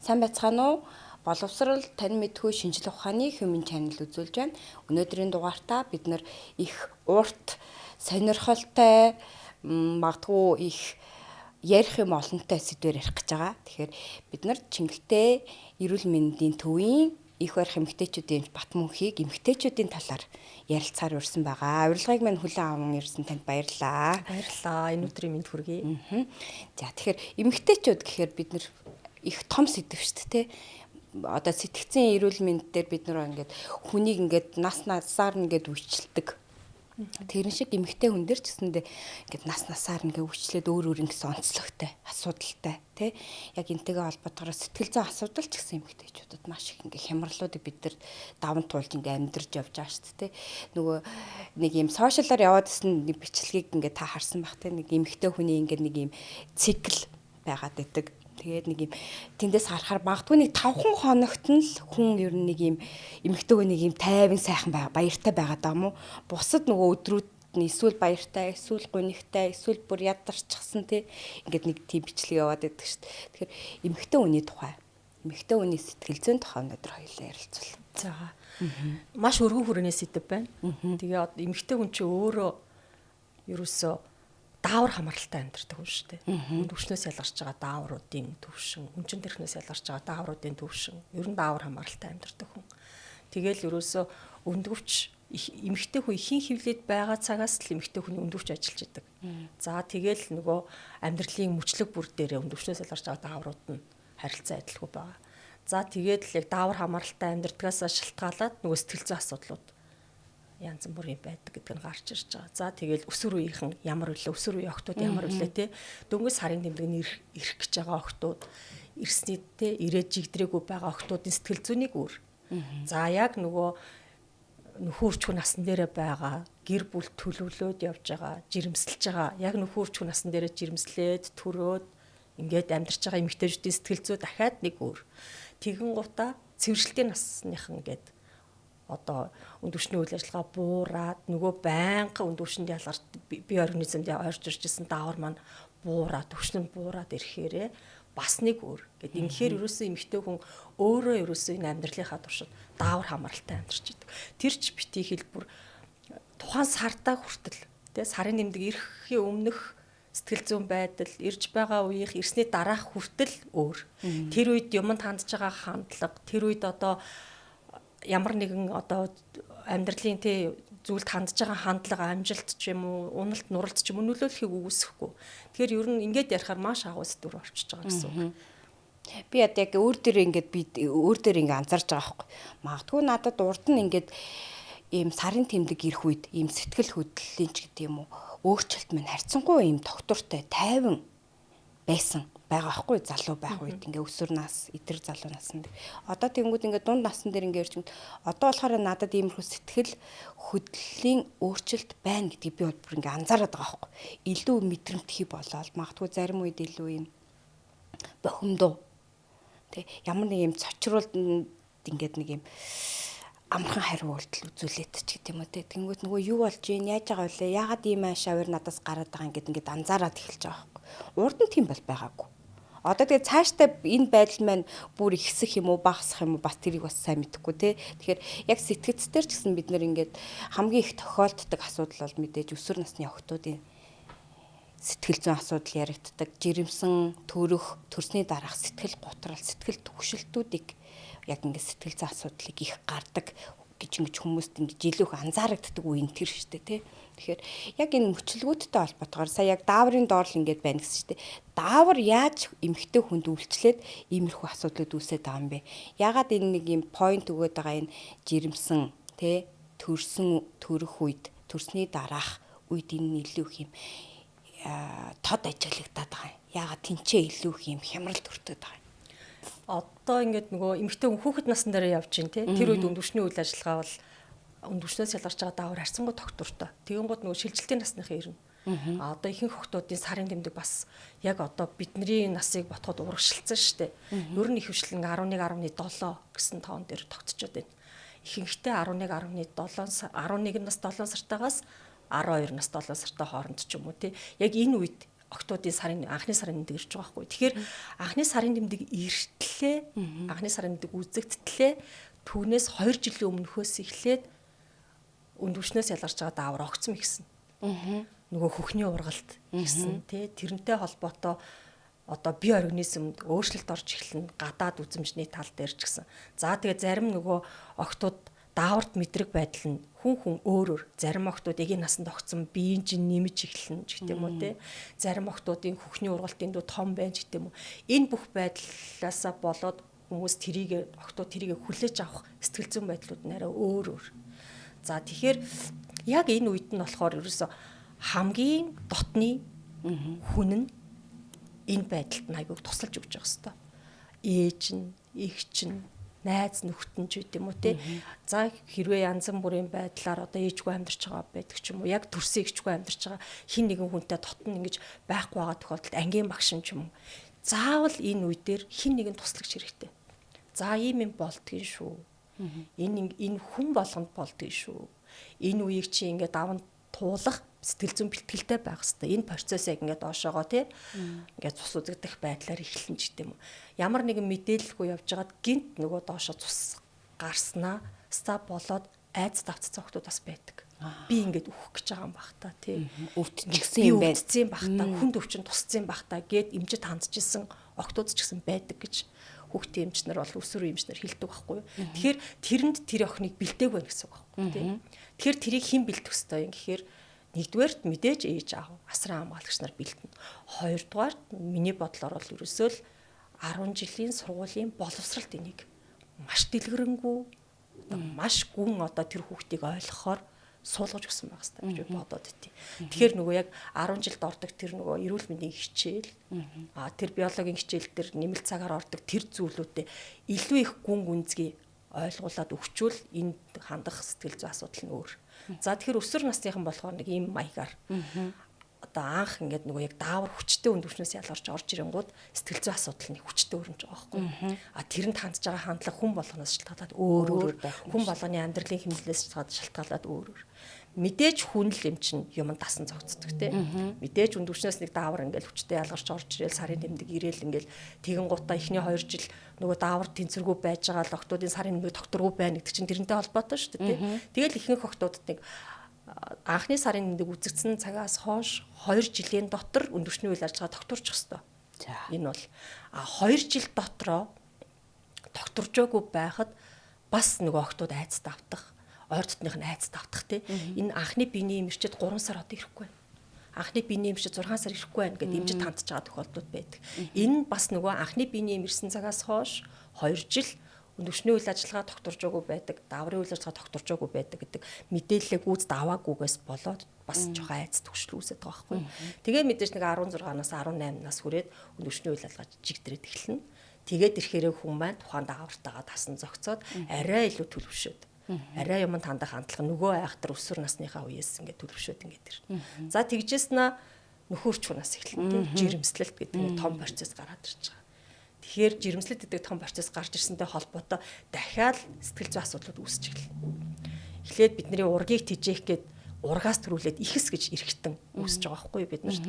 Сайн байцгаана уу? Боловсрал тань мэдгүй шинжлэх ухааны Human Channel үзүүлж байна. Өнөөдрийн дугаартаа бид нэр их урт, сонирхолтой, магадгүй их ярих юм олонтой сэдвээр ярих гэж байгаа. Тэгэхээр бид нар Чингэлтэй эрүүл мэндийн төвийн их барих эмэгтэйчүүдийн Батмөнхийг эмэгтэйчүүдийн талаар ярилцахаар урьсан байгаа. Урилгыг мань хүлээн аван ирсэн танд баярлалаа. Баярлалаа. Энэ өдрийн мэнд хүргэе. За тэгэхээр эмэгтэйчүүд гэхээр бид нар их том сэдв шүү дээ. Одоо сэтгцийн эрүүл мэнд дээр бид нар ингээд хүнийг ингээд насаар ингээд үчилдэг. Тэрэн шиг эмэгтэй хүн дээр ч гэсэндээ ингээд насаар ингээд үчлээд өөр ингэсэн онцлогтой, асуудалтай тий. Яг энтэйгээ холбоотойгоор сэтгэл зүйн асуудал ч гэсэн эмэгтэйчүүдэд маш их ингээд хямралуудыг бид нар даван туулж ингээд амьдарч явж байгаа шүү дээ. Нөгөө нэг юм сошиалаар яваад исэн нэг бичлэгийг ингээд та харсан бах тий. Нэг эмэгтэй хүний ингээд нэг юм цикл байгаад байдаг. Тэгээд нэг юм тэндээс харахаар магадгүй нэг 5 хоногт нь л хүн ер нь нэг юм эмэгтэйг нэг юм тайван сайхан баяртай байгаад байгаа юм уу? Бусад нөгөө өдрүүд нь эсвэл баяртай, эсвэл гунигтай, эсвэл бүр ядарчихсан тий. Ингээд нэг тийм бичлэг яваад байдаг шүү дээ. Тэгэхээр эмэгтэй хүний тухай, эмэгтэй хүний сэтгэл зүйн тухай өнөөдөр хоёулаа ярилцвал. За. Маш өргөн хүрээний сэдв байна. Тэгээ эмэгтэй хүн чи өөрөө ерөөсөө даавар хамааралтай амьдардаг хүн шүү дээ. Төвшнөөс ялгарч байгаа даавруудын төвшин, хүнчин төрхнөөс ялгарч байгаа даавруудын төвшин, ер нь даавар хамааралтай амьдардаг хүн. Тэгэл ерөөсөө өндгөвч эмэгтэй хүн ихийн хөвлөд байгаа цагаас л эмэгтэй хүний өндгөвч ажиллаж идэг. За тэгэл нөгөө амьдралын мөчлөг бүр дээр өндгөвчнөөс ялгарч байгаа дааврууд нь харилцан адилгүй байгаа. За тэгээд л яг даавар хамааралтай амьдардгаас шалтгаалаад нөгөө сэтгэл зүйн асуудлууд янз бүрийн байдаг гэдэг нь гарч ирж байгаа. За тэгэл өсвөр үеийнхэн ямар үлээ, өсвөр үеийн охтууд ямар үлээ те. Дөнгөж сарын тэмдэг нь ирэх гэж байгаа охтууд, ирсний те ирээд жигдрээгүй байгаа охтуудын сэтгэл зүйнийг өөр. За яг нөгөө нөхөрчгүй насан дээрээ байгаа, гэр бүл төлөвлөөд явж байгаа, жирэмсэлж байгаа. Яг нөхөрчгүй насан дээрээ жирэмслээд төрөөд ингээд амьдарч байгаа эмэгтэйчүүдийн сэтгэл зүй дахиад нэг өөр. Тэгэн гутаа цэвэршилтийн насныхан ингээд одоо өндөвчний үйл ажиллагаа буураад нөгөө байнга өндөвчөнд ялгарч бие организмд орж ирж исэн даавар маань буураад төвшин нь буураад ирэхээрээ бас нэг өөр. Гэт ингэхээр ерөөсөө эмэгтэй хүн өөрөө ерөөсөө энэ амьдралынхаа туршид даавар хамааралтай амьдарч идэг. Тэр ч битгий хэлбэр тухайн сартаа хүртэл тэ сарын нэмдэг ирэхийн өмнөх сэтгэл зүйн байдал, ирж байгаа үеийнх ирсний дараах хүртэл өөр. Тэр үед юмд хандж байгаа хандлага, тэр үед одоо ямар нэгэн одоо амьдралын тий зүйлд хандж байгаа хандлага, амжилт ч юм уу, уналт, нуралт ч юм уу нөлөөлөхийг үгүйсэхгүй. Тэгэхээр ер нь ингээд ярихаар маш агуу сэдвэр орчиж байгаа гэсэн үг. Би яг өөр дээр ингээд анзаарч байгаа байхгүй. Магадгүй надад урд нь ингээд ийм сарын тэмдэг ирэх үед ийм сэтгэл хөдлөлийн ч гэдэг юм уу өөрчлөлт мань харьцангуй ийм тогтвортой, тайван байсан байгаа байхгүй залуу байх үед ингээ өсвөр нас, идэр залуу наснд. Одоо тэгэнгүүт ингээ дунд насн дээр ингээ ирж одоо болохоор надад иймэрхүү сэтгэл хөдлөлийн өөрчлөлт байна гэдгийг би бол бүр ингээ анзаараад байгаа байхгүй. Илүү мэдрэмтгий болоод магадгүй зарим үед илүү ийм бохимдуу. Тэ ямар нэг юм цочруулд ингээд нэг юм амархан хариу үйлдэл үзүүлээд ч гэдэг юм уу. Тэнгүүт нөгөө юу болж ийн яаж байгаа вэ? Яагаад ийм аашаавар надаас гараад байгаа ингээд анзаараад эхэлж байгаа байхгүй. Урд нь тийм бол байгаагүй. Одоо тэгээ цаашдаа энэ байдал маань бүр ихсэх юм уу, багасах юм уу бас тэрийг бас сайн мэдэхгүй тий. Тэгэхээр яг сэтгцээр ч гэсэн бид нэр ингээд хамгийн их тохиолддог асуудал бол мэдээж өсвөр насны охтуудын сэтгэл зүйн асуудал яригддаг. Жирэмсэн, төрөх, төрсний дараах сэтгэл готрал, сэтгэл түгшилтүүдийг яг ингээд сэтгэл зүйн асуудлыг их гардаг гэж ингэж хүмүүст ингэж илүү их анзаарагддаг үе нь тэр шүү дээ тий. Тэгэхээр яг энэ мөчлгүүдтэй холбоотойгоор сая яг дааврын доор л ингэж байна гэсэн шүү дээ. Даавар яаж эмэгтэй хүнд үйлчлээд иймэрхүү асуудлууд үүсээд байгаа юм бэ? Ягаад энэ нэг юм point өгöd байгаа энэ жирэмсэн тий төрсөн төрөх үед төрсний дараах үед энэ илүү их юм тод ажиглагдаад байгаа юм. Ягаад тэнцээ илүү их юм хямрал төртөд байгаа юм. Одоо ингээд нөгөө эмэгтэй хүн хүүхэд насн дээр явж гин тий. Тэр үед өндөвчний үйл ажиллагаа бол өндөвчнөөс ялгарч байгаа даавар харьцангуй тогтвортой. Тэгэн гот нөгөө шилжилтийн насныхан ирнэ. Одоо ихэнх охтуудын сарын тэмдэг бас яг одоо бидний насыг ботход урагшилсан шүү дээ. Ер нь их хвшлэн 11.7 гэсэн тоон дээр тогтцоод байна. Ихэнхдээ 11 нас 7 сартаагаас 12 нас 7 сартай хооронд ч юм уу тий. Яг энэ үед октоодын анхны сарын тэмдэг ирж байгаа байхгүй. Тэгэхээр анхны сарын тэмдэг иртлээ, анхны сарын тэмдэг үзэгдтлээ түүнээс 2 жилийн өмнөхөөс эхлээд өндөвчнөөс ялгарч байгаа даавар огцом ихсэн. Нөгөө хөхний ургалт ихсэн тий тэрнтэй холбоотой одоо бие организмд өөрчлөлт орж эхэлнэ гадаад үзэмжний тал дээр ч гэсэн. За тэгээ зарим нөгөө октод дааварт мэдрэг байдал нь хүн өөрөөр зарим октод эгийн насанд огцсон биеийн чинь нэмж эхэлнэ ч гэдэм үү те. Зарим октодын хөхний ургалтын дүү том байна ч гэдэм үү. Энэ бүх байдлаасаа болоод хүмүүс октод тэрийг хүлээж авах сэтгэл зүйн байдлууд нь арай өөр. За тэгэхээр яг энэ үед нь болохоор ерөөсө хамгийн дотны хүн нь энэ байдалд айгүйг тусалж өгч байгаа хэвээр. Ээж нь, эгч нь, найз нөхдөд ч гэдэм үү те. За хэрвээ янз бүрийн байдлаар одоо ээжгүй амьдарч байгаа байдаг ч юм уу, яг төрсөн эгчгүй амьдарч байгаа хин нэгэн хүнтэй дотн ингэж байхгүй байгаа тохиолдолд ангийн багш юм ч юм уу. Заавал энэ үе дээр хин нэгэн туслагч хэрэгтэй. За ийм юм болдгийн шүү. Энэ хүн болгонд болдгийн шүү. Энэ үеийг чи ингээд даван туулах сэтгэл зүйн бэлтгэлтэй байх хэрэгтэй. Энэ процесс яг ингээд доошоогоо тий ингээд цус үзэгдэх байдлаар эхэлнэ ч гэдэм үү. Ямар нэгэн мэдээлэлгүй явж байгаад гинт нөгөө доошоо цус гарснаа ста болоод айц давцсан хүмүүс бас байдаг. Би ингээд өөх гэж байгаа юм бах та тий. Өвдчихсэн юм байна. Өвдсөн бах та хүнд өвчин тусцсан бах та гэд эмчэд хандчихсан октод ч гэсэн байдаг гэж хүүхдийн эмчнэр бол өсвөр эмчнэр хэлдэг байхгүй. Тэгэхээр тэрэнд тэр охиныг бэлдээг байна гэсэн үг байхгүй тий. Тэгэхээр тэрийг хэн бэлдэх ёстой юм гэхээр нэгдүгээрт мэдээж ээж аав асран хамгаалагч нар бэлдэнэ. Хоёрдугаарт миний бодлоор бол ерөөсөө л 10 жилийн сургуулийн боловсралт энийг маш дэлгэрэнгүй маш гүн одоо тэр хүүхдийг ойлгохоор суулгаж өгсөн байх хэрэгтэй гэж бодоод өгтий. Тэгэхээр нөгөө яг 10 жилд ордог тэр нөгөө эрүүл мэндийн хичээл тэр биологийн хичээл дээр нэмэлт цагаар ордог тэр зүйлүүдэд илүү их гүн гүнзгий ойлгуулад өгчүүл энд хандах сэтгэл зүй асуудал нь өөр. За тэгэхээр өсвөр насныхан болохоор нэг ийм маягаар одоо анх ингээд нөгөө яг даавар хүчтэй өндөвчнөөс ялгарч орж ирэнгууд сэтгэл зүй асуудал нь хүчтэй өрнөж байгаа байхгүй. Тэрэнд хандж байгаа хандлага хүн болгоноос шалтгаалаад өөр хүн болгоны амьдралын хэмнэлээс шалтгаалаад өөр. Мэдээж хүн л юм чинь юм дасан зогцдог те. Мэдээж өндөвчнөөс нэг даавар ингээд хүчтэй ялгарч орж ирээл сарын тэмдэг ирээл ингээд тэгэн гутаа эхний 2 жил нөгөө даавар тэнцвэргүй байж байгаа л октодын сарын тэмдэг докторгүй байна гэдэг чинь тэрнтэй холбоотой шүү дээ те. Тэгэл ихэнх октодод нэг анхны сарын тэмдэг үзэгдсэн цагаас хойш 2 жилийн дотор өндөвчний үйл ажиллагаа докторчих хэвээр. Энэ бол 2 жил дотроо докторжоогүй байхад бас нөгөө октод айц давтах ойр дотных нь айц давтах тий. Энэ анхны биений эмчэд 3 сар одоо ирэхгүй байна. Анхны биений эмчэд 6 сар ирэхгүй байна гэдэг эмчэд хандж байгаа тохиолдлууд байдаг. Энэ бас нөгөө анхны биений эмэрсэн цагаас хойш 2 жил өндөвчний үйл ажиллагаа докторжоогүй байдаг, дааврын үйл ажиллагаа докторжоогүй байдаг гэдэг мэдээллийг гүйцэд аваагүйгээс болоод бас жоохон айц төгсөл үүсэж байгаа байхгүй. Тэгээ мэдээж нэг 16-наас 18 нас хүрээд өндөвчний үйл ажиллагаа жигдрээд эхэлнэ. Тэгээд ирэхээрээ хүн маань тухайн даавартайгаа тасан зогцоод арай илүү төлөвшөөд арай юмд хандах хандлага нөгөө айхтар өсвөр насныхаа үеэс ингээд төлөвшөөд ингээд ирнэ. За тэгжээснэ нөхөрч хүнээс эхэлнэ. Жирэмслэлт гэдэг том процесс гараад ирж байгаа. Тэгэхээр жирэмслэлт гэдэг том процесс гарч ирсэнтэй холбоотой дахиад сэтгэл зүйн асуудлууд үүсэж эхэлнэ. Эхлээд бидний ургийг тижээх гээд ургаас төрүүлээд ихс гэж эргэтэн үүсэж байгаа байхгүй бид нарт.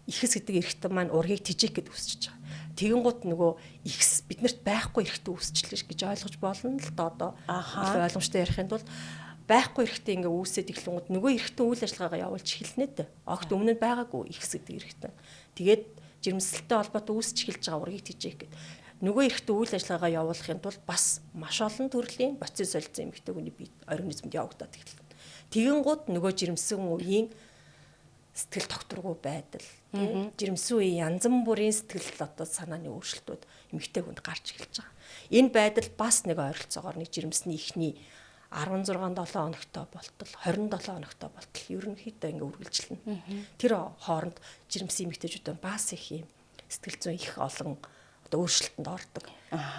Ихс гэдэг эргэтэн маань ургийг тижээх гээд үүсэж байгаа. Тэгэн гут нөгөө ихс биднэрт байхгүй эргэтэн үүсчихлээ гэж ойлгож болно л да одоо ойлгомжтой ярихын тулд байхгүй эргэтэн ингээ үүсээд эхлэнгууд нөгөө эргэтэн үйл ажиллагаагаа явуулж эхэлнэ дээ. Огт өмнө нь байгаагүй ихс гэдэг эргэтэн. Тэгээд жирэмслэлтэй холбоотой үүсч эхэлж байгаа ургийг тижээх гэдэг. Нөгөө эргэтэн үйл ажиллагаагаа явуулахын тулд бас маш олон төрлийн процесс солилцсон эмэгтэй хүний бие организмд явагдаад эхэлнэ. Тэгэн гут нөгөө жирэмсэн үеийн сэтгэл докторгүй байдал тийм жирэмсэн үеийн янз бүрийн сэтгэл одоо санааны өөрчлөлтүүд эмэгтэй хүнд гарч эхэлж байгаа. Энэ байдал бас нэг ойролцоогоор нэг жирэмсний ихний 16-7 хоногтой болтол 27 хоногтой болтол ерөнхийдөө ингээ үргэлжилнэ. Тэр хооронд жирэмсэн эмэгтэйчүүд бас их юм сэтгэл зүйн их олон одоо өөрчлөлтөнд ордог.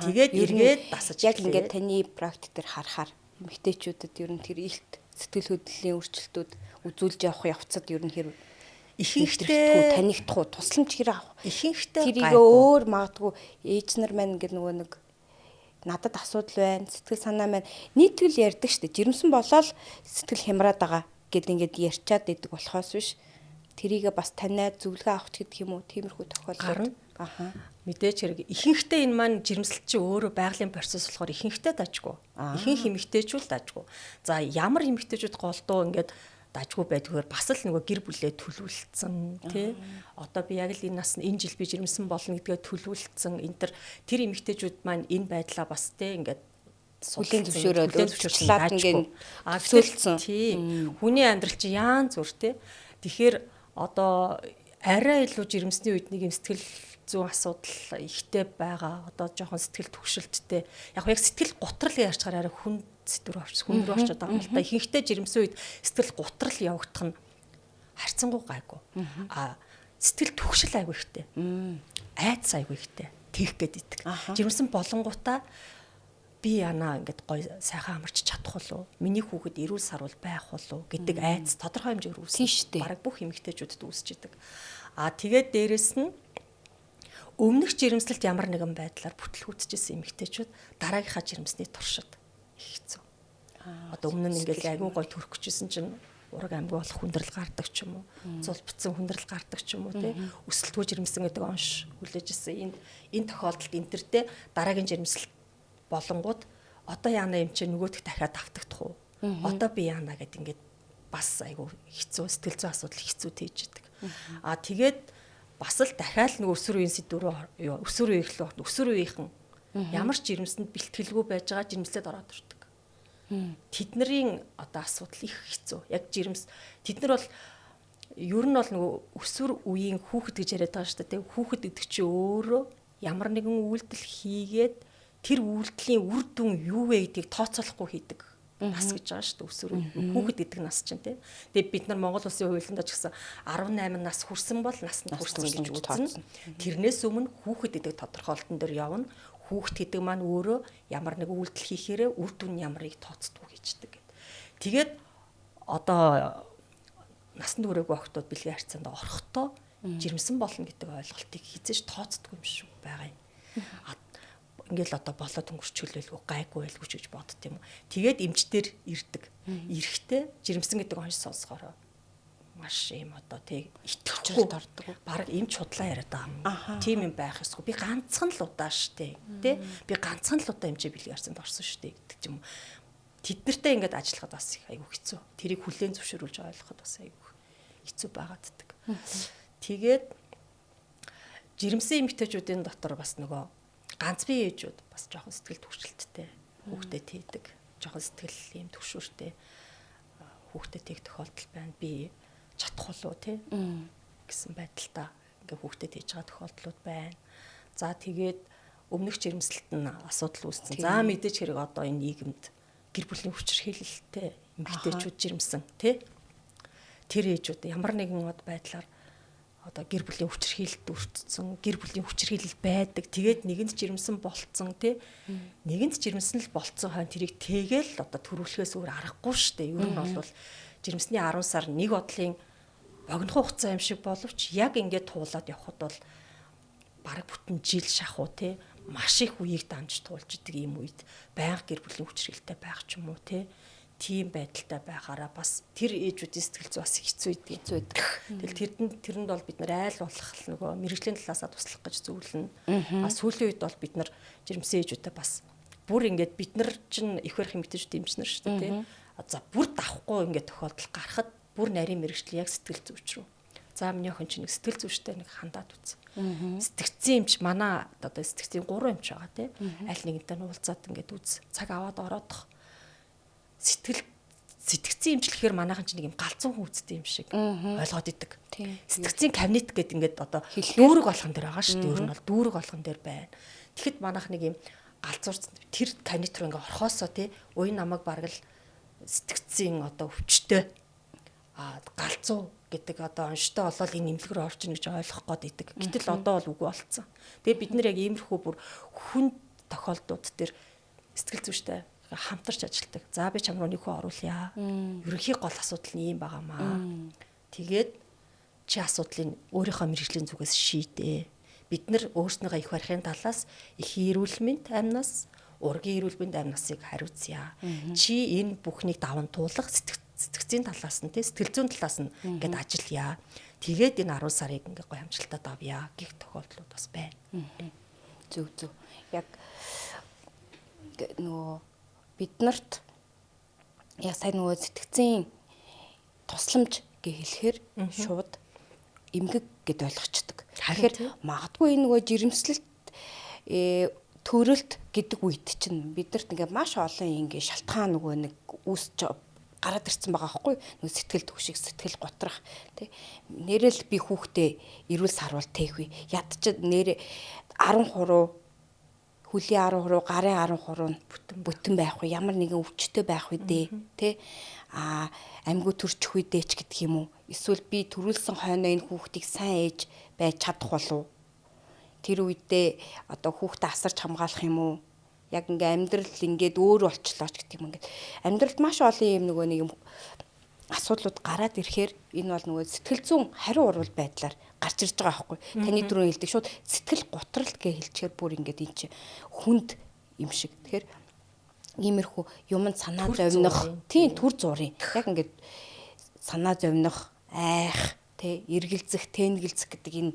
Тэгээд эргээд дасаж яг ингээ таны практик дээр харахаар эмэгтэйчүүдэд ер нь тэр илт сэтгэл хөдлөлийн өөрчлөлтүүд үзүүлж явах явцад ер нь хэрэг ихэнхдээ танигдах уу тусламж хэрэг авах ихэнхдээ тэрийг өөр магадгүй ээж нар маань ингээ нөгөө нэг надад асуудал байна сэтгэл санаа маань нийтгэл ярьдаг штэ жирэмсэн болоод сэтгэл хямраад байгаа гэд ингээд ярьчаад идэг болохоос биш тэрийгээ бас таниад зөвлөгөө авах гэдэг юм уу? Тиймэрхүү тохиолдол. Аха. Мэдээж хэрэг ихэнхдээ энэ маань жирэмслэлт чи өөрөө байгалийн процесс болохоор ихэнхдээ дажгүй. Ихэнх эмэгтэйчүүд дажгүй. За ямар эмэгтэйчүүд голдуу ингээд дажгүй байдгаар бас л нөгөө гэр бүлээ төлөвлөсөн тий. Одоо би яг л энэ нас энэ жил би жирэмсэн болно гэдгээ төлөвлөсөн. Тэр эмэгтэйчүүд маань энэ байдлаа бас тий ингээд хүлийн зөвшөөрөд өөрчлөлт ингээд төсөөлсөн. Тий. Хүний амьдрал чи яан зүр тий. Тэгэхээр одоо арай илүү жирэмсний үед нэг юм сэтгэл зүйн асуудал ихтэй байгаа. Одоо жоохон сэтгэл төвшөлттэй. Яг сэтгэл гутрал ярьж гараараа хүн сэтгэр орчод байгаа юм л да. Ихэнхдээ жирэмсэн үед сэтгэл гутрал явагдах нь харьцангуй гайгүй. Сэтгэл төвшил айгүй ихтэй. Айдас айгүй ихтэй. Тэгэх гээд идэг. Жирэмсэн болонгуудаа би яана ингээд гой сайхан амарч чадах болов. Миний хүүхэд эрүүл сарвал байх болов гэдэг айдас тодорхой хэмжээгээр үүсэж бараг бүх эмэгтэйчүүдэд үүсэж идэг. Тэгээд дээрэс нь өмнөх жирэмслэлт ямар нэгэн байдлаар бүтлгүүцчихсэн эмэгтэйчүүд дараагийнхаа жирэмсний туршид их хэцүү. Одоо өмнө нь ингээд айгүй гой төрөх гэжсэн чинь ураг амьгүй болох хүндрэл гардаг ч юм уу. Цул битсэн хүндрэл гардаг ч юм уу тий. Өсөлтгүй жирэмсэн гэдэг онш хүлээжсэн. Энэ тохиолдолд энтертэй дараагийн жирэмслэлт болонгууд одоо яана юм чи нөгөөдөх дахиад автагдах уу? Одоо би яана гэд ингээд бас айгүй хэцүү сэтгэл зүйн асуудал хэцүү тээж идэг. Тэгээд бас л дахиад нэг өсвөр үеийн сэдврөө өсвөр үеийнхэн ямар ч жирэмсэнд бэлтгэлгүй байж байгаа жирэмслээд ороод ирдэг. Тэдний одоо асуудал их хэцүү. Яг жирэмс тэд нар бол ер нь бол нөгөө өсвөр үеийн хүүхэд гэж яриад байгаа шүү дээ. Хүүхэд гэдэг чинь өөрөө ямар нэгэн үйлдэл хийгээд тэр үйлдэлийн үр дүн юу вэ гэдгийг тооцоолохгүй хийдэг нас гэж байгаа шүү дээ. Өсвөр хүүхэд гэдэг нас чинь тий. Тэгээ бид нар Монгол улсын хуулинд ч гэсэн 18 нас хүрсэн бол насанд хүрсэн гэж үзнэ. Тэрнээс өмнө хүүхэд гэдэг тодорхойлолтон дээр явна. Хүүхэд гэдэг маань өөрөө ямар нэг үйлдэл хийхээрээ үр дүн ямарыг тооцдог гэждэг. Тэгээд одоо насанд хүрээгүй охтууд бэлгийн харьцаанд орохдоо жирэмсэн болно гэдэг ойлголтыг хизээж тооцдог юм шүү байгаа юм. Ингээл одоо болоод өнгөрчлөлгүй гайгүй байлгүй гэж бодд юм. Тэгээд эмчтэр ирдэг. Ирэхдээ жирэмсэн гэдэг онш сонсохороо маш юм одоо тий итгэхгүй дордог. Бараг эмч худлаа яриад байгаа юм. Тийм юм байх ёсгүй. Би ганцхан л удаа штэ. Тий. Би ганцхан л удаа эмчээ бэлгийн харьцаанд орсон штэ гэдэг юм. Тэд нартай ингээд ажиллахад бас их айгүй хэцүү. Тэрийг хүлээн зөвшөөрүүлж ойлгоход бас айгүй хэцүү байгааддаг. Тэгээд жирэмсэн эмэгтэйчүүдийн дотор бас нөгөө ганц бие ээжүүд бас жоохон сэтгэл төвшөлттэй хүүхдэд тийдэг. Жоохон сэтгэл ийм төвшөртэй хүүхдэд тийх тохиолдол байна. Би чадах болов тий гэсэн байдалтай ингээ хүүхдэд хийж байгаа тохиолдлууд байна. За тэгээд өмнөх жирэмслэлт нь асуудал үүссэн. За мэдээж хэрэг одоо энэ нийгэмд гэр бүлийн хүчирхийлэлтэй эмэгтэйчүүд жирэмсэн тий. Тэр ээжүүд ямар нэгэн байдлаар одоо гэр бүлийн хүчирхийлэлд өртсөн, гэр бүлийн хүчирхийлэл байдаг. Тэгээд нэгэнд жирэмсэн болцсон тий. Нэгэнд жирэмсэн л болцсон хойно тэрийг тэгээл одоо төрүүлэхээс өөр аргагүй шүү дээ. Ер нь бол жирэмсний 10 сар нэг одлын богино хугацаа юм шиг боловч яг ингээд туулаад явхад бол бараг бүтэн жил шахуу тий. Маш их үеийг дамж туулж идэг юм үед байнга гэр бүлийн хүчирхийлэлтэй байх ч юм уу тий. Тийм байдалтай байхаараа бас тэр ээжүүдийн сэтгэл зүй бас хэцүү идэг. Тэгэл тэрэнд бол бид нар айл болох нөгөө мэрэгжлийн талаасаа туслах гэж зөвлөнө. Сүүлийн үед бол бид нар жирэмсэн ээжүүдтэй бас бүр ингээд бид нар чинь их барих эмэгтэйчүүд дэмжнэр шүү дээ тий. За бүр давхгүй ингээд тохиолдол гарахад бүр нарийн мэрэгжил яг сэтгэл зүйч рүү. За миний охин чинь нэг сэтгэл зүйчтэй нэг хандаад үз. Сэтгцэн эмч манай одоо сэтгцийн 3 эмч байгаа тий. Аль нэгэнтэй уулзаад ингээд үз. Цаг аваад ороодох. Сэтгцэн эмчлэхээр манайхан ч нэг юм галзуу хүн үздэг юм шиг ойлгоод идэг. Сэтгцэн кабинет гэдэг ингээд одоо дүүрэг болгон дээр байгаа шүү дээ. Өөр нь бол дүүрэг болгон дээр байна. Тэгэхэд манайх нэг юм галзуурц тэр кабинет руу ингээд орхосоо тий уян намайг бараг л сэтгцэн одоо өвчтөй галзуу гэдэг одоо онштой болол энэ имлэг рүү орчин гэж ойлгох гээд идэг. Гэтэл одоо бол үгүй болцсон. Тэгээ бид нэр яг иймэрхүү бүр хүн тохиолдууд дээр сэтгэл зүйчтэй хамтарч ажилладаг. За би чам руу нэг хүн оруулъя. Ерөнхий гол асуудал нь ийм байгаамаа. Тэгээд чи асуудлыг өөрийнхөө мэрэгжлийн зүгээс шийдээ. Бид нар өөрснийхөө их барихын талаас их эрүүл мэнд амнаас ургийн эрүүл мэнд амнасыг хариуцъя. Чи энэ бүхнийг даван туулах сэтгцийн талаас нь сэтгэл зүйн талаас нь ингээд ажиллая. Тэгээд энэ 10 сарыг ингээд гоё амжилтад авъя гэх тохиолдлууд бас байна. Зөв. Яг нөгөө бид нарт яг сайн нөгөө сэтгцийн тусламж гэж хэлэхээр шууд эмгэг гэд ойлгочдөг. Тэгэхээр магадгүй энэ нөгөө жирэмслэлт төрөлт гэдэг үед чинь биднэрт ингээ маш олон ингээ шалтгаан нөгөө нэг үүсч гараад ирсэн байгаа байхгүй нөгөө сэтгэл төвшиг сэтгэл готрах тий нэрэл би хүүхдээ эрүүл сарвал тэйхвэ ядч нэр 13 хүлийн 13 гарын 13 нь бүтэн байх уу ямар нэгэн өвчтөй байх үү дээ тий амьгуу төрчих үедээ ч гэдэг юм уу эсвэл би төрүүлсэн хойноо энэ хүүхдийг сайн ээж байж чадах болов тэр үедээ одоо хүүхдээ асарч хамгаалах юм уу яг ингээ амьдрал ингээд өөр болчлоо ч гэдэг юм ингээд амьдралд маш олон юм нөгөө нэг юм асуудлууд гараад ирэхээр энэ бол нөгөө сэтгэл зүйн хариу урвал байдлаар гарч ирж байгаа байхгүй таны түрүү хэлдэг шууд сэтгэл готролт гэж хэлчихээр бүр ингээд эн чинь хүнд юм шиг тэгэхээр иймэрхүү юмд санаа зовних тийм төр зурын яг ингээд санаа зовних айх тэ эргэлзэх тэнгэлзэх гэдэг энэ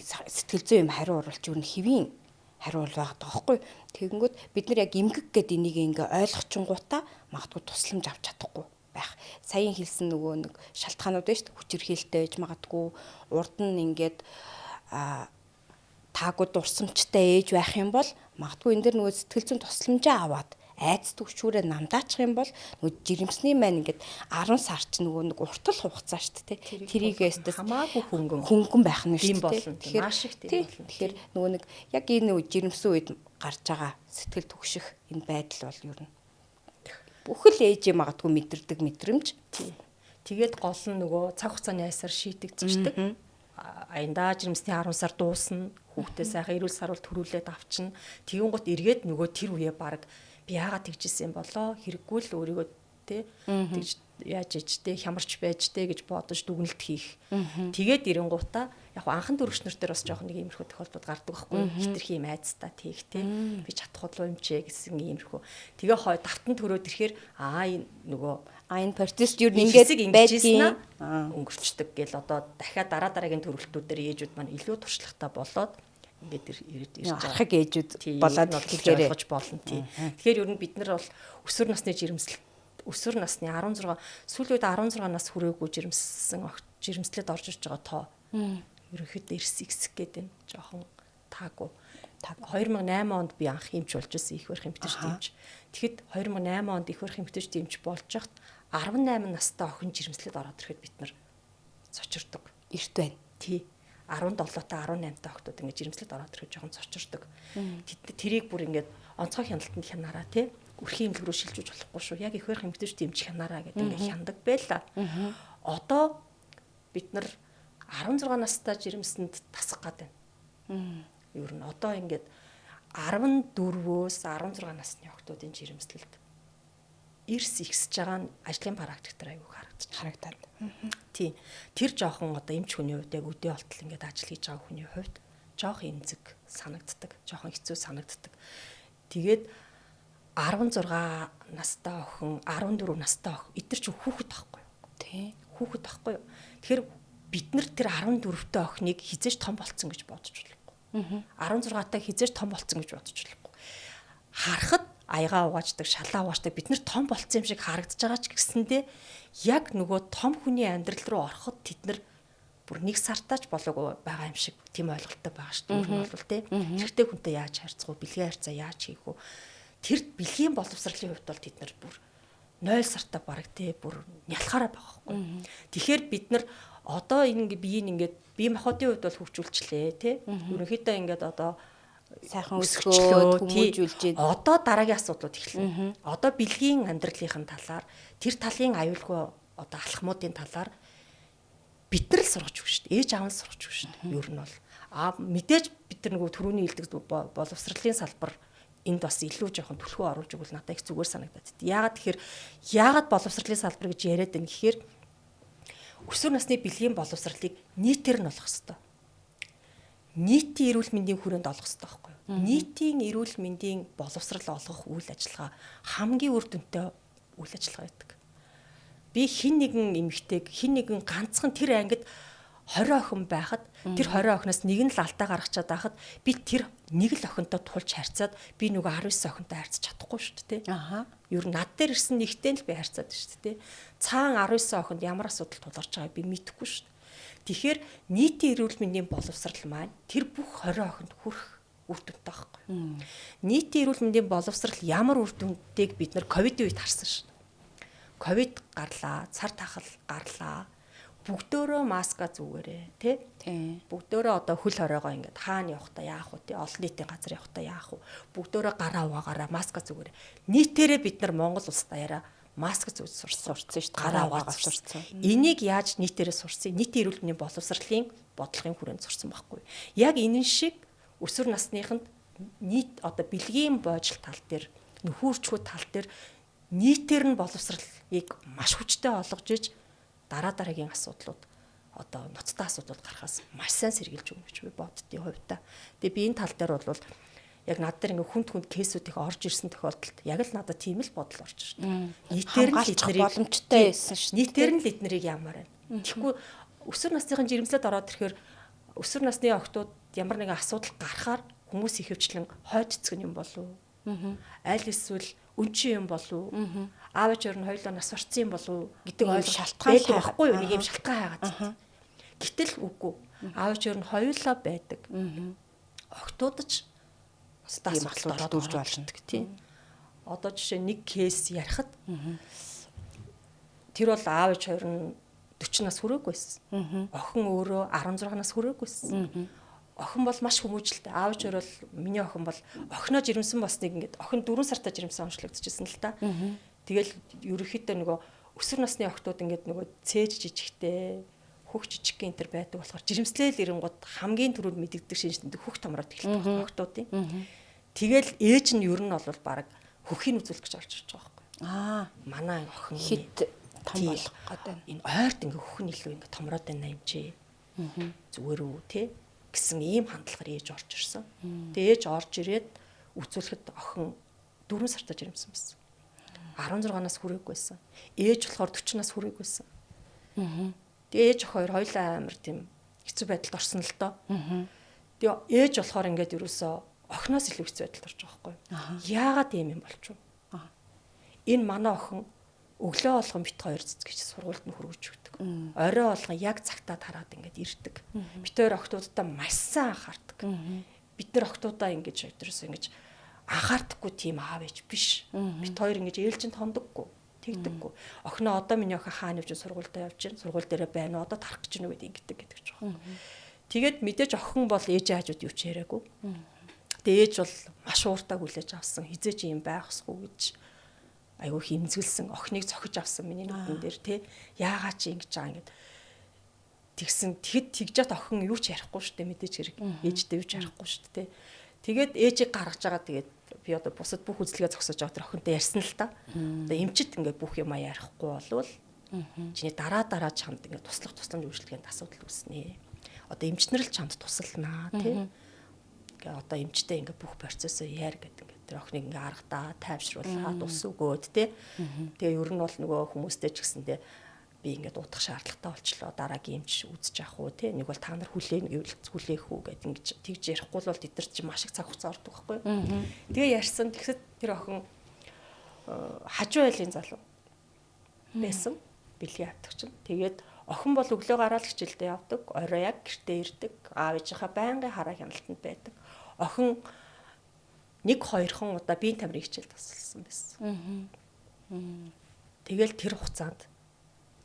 сэтгэл зүйн юм хариу урвалч юу н хэвийн хариу байгаа даахгүй. Тэгэнгүүт бид нар яг эмгэг гэдэг энийг ингээ ойлгочингуудаа магадгүй тусламж авч чадахгүй байх. Саяхан хэлсэн нөгөө нэг шалтгаанууд байна шүү дээ. Хүчирхийлэлтэй байж магадгүй, урд нь ингээд таагүй дурсамжтай ээж байх юм бол магадгүй энэ дэр нөгөө сэтгэл зүйн тусламжаа аваад айц төвчүүрээ намдаачих юм бол нөгөө жирэмсний маань ингээд 10 сар ч нөгөө нэг уртал хугацаа шүү дээ. Тэрийгээс хамаагүй хөнгөн байх нь шүү дээ. Тэгэхээр маш их тийм болно. Тэгэхээр нөгөө нэг яг энэ нөгөө жирэмсэн үед гарч байгаа сэтгэл түгших энэ байдал бол юу нэ бүхэл ээжээ магадгүй мэдэрдэг мэдрэмж. Тэгээд гол нь нөгөө цаг хугацааны айсаар шийтэгдчихдэг. Аяндаа жирэмсний 10 сар дуусна. Хүүхдээ сайхан эрүүл сарвал төрүүлээд авчна. Тэгүн гот эргээд нөгөө тэр үе баг би яагаад тэгжсэн болоо хэрэггүй л өөрийгөө тэ тэгж яаж ичтэй хямарч байжтэй гэж бодож дүгнэлт хийх. Тэгээд ирэнгуудаа яг анхан дөрөвчнөр дээр бас жоох нэг иймэрхүү тохиолдлууд гардаг байхгүй хитрхи юм айцтай тийх тэ би чадахгүй л юм чэ гэсэн иймэрхүү. Тэгээ давтан төрөөд ирэхээр энэ нөгөө энэ процесс юу ингээд байдгийг өнгөрчдөг гэл одоо дахиад дараагийн төрөлтүүдээр ээжүүд маань илүү туршлагатай болоод ингээд ирж байгаа. Архаг ээжүүд болоод тэгэхээр ойлгож болно тий. Тэгэхээр ер нь бид нар бол өсвөр насны жирэмслэлт өсвөр насны 16 сүүлийн үед 16 нас хүрээгүй жирэмслээд орж ирж байгаа тоо. Ерөнхийдөө эрс ихсэх гэдэг нь жоохон таагүй. 2008 онд би анх эмч болж ирсэн их барих эмчтэй эмч. Тэгэхэд 2008 онд их барих эмчтэй эмч болж хахад 18 настай охин жирэмслээд ороод ирэхэд бид нар цочирдог. Эрт байна. Тий. 17-та 18-та охтууд ингээд жирэмслээд ороод ирэхэд жоохон цочирдог. Тэрийг бүр ингээд онцгой хяналтанд хянаараа тий. Үрхийн имлэг рүү шилжүүлж болохгүй шүү. Яг их барих эмчтэй эмч хянаараа гэдэг ингээд хяндаг байлаа. Одоо бид нар 16 настай жирэмсэнд тасах гээд байна. Ер нь одоо ингээд 14-өөс 16 насны охтуудын жирэмслэлд эрс ихсэж байгаа нь ажлын практик дээр аягүй харагдаад. Тийм. Тэр жоохон одоо эмч хүний хувьд яг өдөө болтол ингээд ажил хийж байгаа хүний хувьд жоохон эмзэг санагддаг, жоохон хэцүү санагддаг. Тэгээд 16 настай охин, 14 настай охин эдгээр чинь хүүхэд байхгүй юу? Тийм. Хүүхэд байхгүй юу? Тэгэхээр бид нар тэр 14-тэй охиныг хизээж том болцсон гэж бодож болохгүй. 16-таа хизээж том болцсон гэж бодож болохгүй. Харахад аягаа угааждаг, шалаа угааждаг бид нар том болцсон юм шиг харагдаж байгаа ч гэсэндээ яг нөгөө том хүний амьдрал руу ороход тэд нар бүр нэг сартаач болоогүй байгаа юм шиг тийм ойлголттой байгаа шүү дээ. Өөр нь бол тий. Хэрэгтэй хүнтэй яаж харьцах вэ? Бэлгийн харьцаа яаж хийх вэ? Тэр бэлгийн боловсролын хувьд бол тэд нар бүр 0 сартаа бараг тий бүр нялхаараа байгаа байхгүй. Тэгэхээр бид нар одоо энэ биеийг ингээд бие махбодын хувьд бол хөгжүүлчлээ тий. Ерөнхийдөө ингээд одоо сайхан өсгөө хүмүүжүүлж одоо дараагийн асуудлууд эхэлнэ. Одоо бэлгийн амьдралын талаар тэр талын аюулгүй одоо алхмуудын талаар бид нар л сургаж өгч шүү дээ. Ээж аав нь сургаж өгч шүү дээ. Ер нь бол мэдээж бид нар нөгөө түрүүний хэлдэг боловсролын салбар энд бас илүү жоохон түлхүү оруулж өгвөл надад их зүгээр санагдаад. Яагаад боловсролын салбар гэж яриад байна гэхээр өсвөр насны бэлгийн боловсролыг нийтээр нь олох хэрэгтэй. Нийтийн эрүүл мэндийн хүрээнд олох хэрэгтэй байхгүй юу? Нийтийн эрүүл мэндийн боловсрал олгох үйл ажиллагаа хамгийн үр дүнтэй үйл ажиллагаа байдаг. би хин нэгэн эмэгтэйг хин нэгэн ганцхан тэр ангид 20 охин байхад тэр 20 охиноос нэг нь л алдаа гаргачаад байхад би тэр нэг л охинтой тулж харьцаад би нөгөө 19 охинтой харьцаж чадахгүй шүү дээ. Аха. Ер нь над дээр ирсэн нэгтэй л би харьцаад шүү дээ. Цаан 19 охинд ямар асуудал тулгарч байгааг би мэдэхгүй шүү дээ. Тэгэхээр нийтийн эрүүл мэндийн боловсрал маань тэр бүх 20 охинд хүрэх үр дүнтэй байхгүй. Нийтийн эрүүл мэндийн боловсрал ямар үр дүнтэйг бид нар ковидын үед харсан шүү дээ. Ковид гарлаа, цар тахал гарлаа. Бүгдөө маска зүгээрээ тий. Бүгдөө одоо хөл хоройгоо ингээд хаана явахдаа яах вэ тий. Олон нийтийн газар явахдаа яах вэ. Бүгдөө гараа угаагаараа маска зүгээрээ. Нийтээрээ бид нар Монгол улс даяараа маска зүүж сурсан шүү дээ. Гараа угаагаа сурсан. Энийг яаж нийтээрээ сурсан? Нийтийн эрүүл мэндийн боловсролын бодлогын хүрээнд сурсан байхгүй. Яг энэ шиг өсвөр насныханд нийт одоо бэлгийн боожил тал дээр нөхөрчгүй тал дээр нийтээр нь боловсролыг маш хүчтэй олгож иж дараагийн асуудлууд одоо ноцтой асуудлууд гарахаас маш сайн сэргийлж өгнө гэж би боддгийн хувьдаа. Тэгээ би энэ тал дээр бол яг над дээр ингээ хүнд кейсүүд их орж ирсэн тохиолдолд яг л надад тийм л бодол орж ирсэн. Нийтээр нь эднэрийг боломжтой байсан шүү. Нийтээр нь эднэрийг ямар байна. Тэгэхгүй өсвөр насныхан жирэмслээд ороод ирэхээр өсвөр насны охтууд ямар нэгэн асуудал гарахаар хүмүүс ихэвчлэн хойд эцэг юм болов уу? Аль эсвэл үнчин юм болов уу? Аав ээж нь хоёулаа нас орсон юм болов уу гэдэг ойлголт шалтгаан байхгүй юу? Нэг юм шалтгаан хайгаад. Гэтэл үгүй. Аав ээж нь хоёулаа байдаг. Охтууд ч асуудал дөрж болдог тийм. Одоо жишээ нэг кейс ярихад тэр бол аав ээж хоёр нь 40 нас хүрээгүйсэн. Охин өөрөө 16 нас хүрээгүйсэн. Охин бол маш хүмүүжлтэй. Аав ээж бол миний охин бол охиноо жирэмсэн болсныг ингээд охин 4 сартаа жирэмсэн онцлогдчихсэн л та. Тэгэл ерөнхийдөө нөгөө өсвөр насны охтууд ингээд нөгөө цээж жижигтэй хөх жижиг гин төр байдаг болохоор жирэмслэл ирэнгууд хамгийн түрүүнд мэдэгдэх шинжтэнд хөх томроод эхэлдэг охтуудын. Тэгэл ээж нь ер нь бол баг хөхийн үзүүлэх гэж орж ирж байгаа байхгүй. Манай охин хит том болох гэдэг. Энэ ойрт ингээ хөх нь илүү ингээ томроод байна юм чи. Зүгээр үү те гэсэн ийм хандлагаар ээж орж ирсэн. Тэгээ ээж орж ирээд үзүүлэхэд охин 4 сартаа жирэмсэн байсан. 16 нас хүрээгүй байсан. Ээж болохоор 40 нас хүрээгүй байсан. Тэгээ ээж охин хоёулаа амар тийм хэцүү байдалд орсон л доо. Тэгээ ээж болохоор ингээд ерөөсөө охиноос илүү хэцүү байдалд орж байгаа байхгүй. Яагаад ийм юм болчих вэ? Энэ манай охин өглөө болгон бит хоёр цэцгэж сургуульд нь хөргөж өгдөг. Орой болгон яг цагтаа тараад ингээд ирдэг. Бит хоёр охтуудаа маш сайн анхаардаг. Бид нар охтуудаа ингэж өдрөөс ингэж анхаардаггүй тийм аав ээж биш. Бит хоёр ингэж ээлжинд хондоггүй, тэгдэггүй. Охиноо одоо миний охин хаана явж сургуультай явж байна. Сургууль дээрээ байна. Одоо тарах гэж нүгэд ингэдэг гэдэг ч байна. Тэгээд мэдээж охин бол ээжээ хажууд юу ч яриаггүй. Тэгээд ээж бол маш ууртаа хүлээж авсан. Хизээч юм байхсгүй гэж айгүй хэмзгэлсэн охиныг зохиж авсан миний нүдэн дээр те яагаад чи ингэж байгаа ингээд тэгсэн тэгэд тэгжат охин юу ч ярихгүй шүү дээ мэдээж хэрэг ээжтэй юу ч ярихгүй шүү дээ те тэгээд ээжийг гаргаж байгаа тэгээд би одоо бусад бүх үзлэгээ зогсоож байгаа тэр охинтой ярьсан л та одоо эмчит ингээд бүх юм ярихгүй болвол чиний дараа чамд ингээд тусламж үйлчлэгээнд асуудал үүснэ одоо эмчнэр л чамд тусалнаа те одоо эмчтэй ингээд бүх процессоо яар гэдэг ингээд тэр охиныг ингээд аргадаа тайвшруулаад ус өгөөд те тэгээ ер нь бол нөгөө хүмүүстэй ч гэсэндээ би ингээд удах шаардлагатай болчлоо дараагийн эмч үзэж явах уу те нэг бол та нар хүлээх үү гэдэг ингээд тэгж ярихгүй бол тэд нар чи маш их цаг хугацаа ордог байхгүй тэгээ ярьсан тэгсэд тэр охин хажуу айлын залуу байсан бэлгийн авдагч нь тэгээд охин бол өглөө гараад хичээлдээ явдаг орой яг гэртээ ирдэг аав ээжийнхаа байнгын хараа хяналтанд байдаг охин 1-2 удаа биеийн тамирын хичээл тасалсан байсан. Тэгэл тэр хугацаанд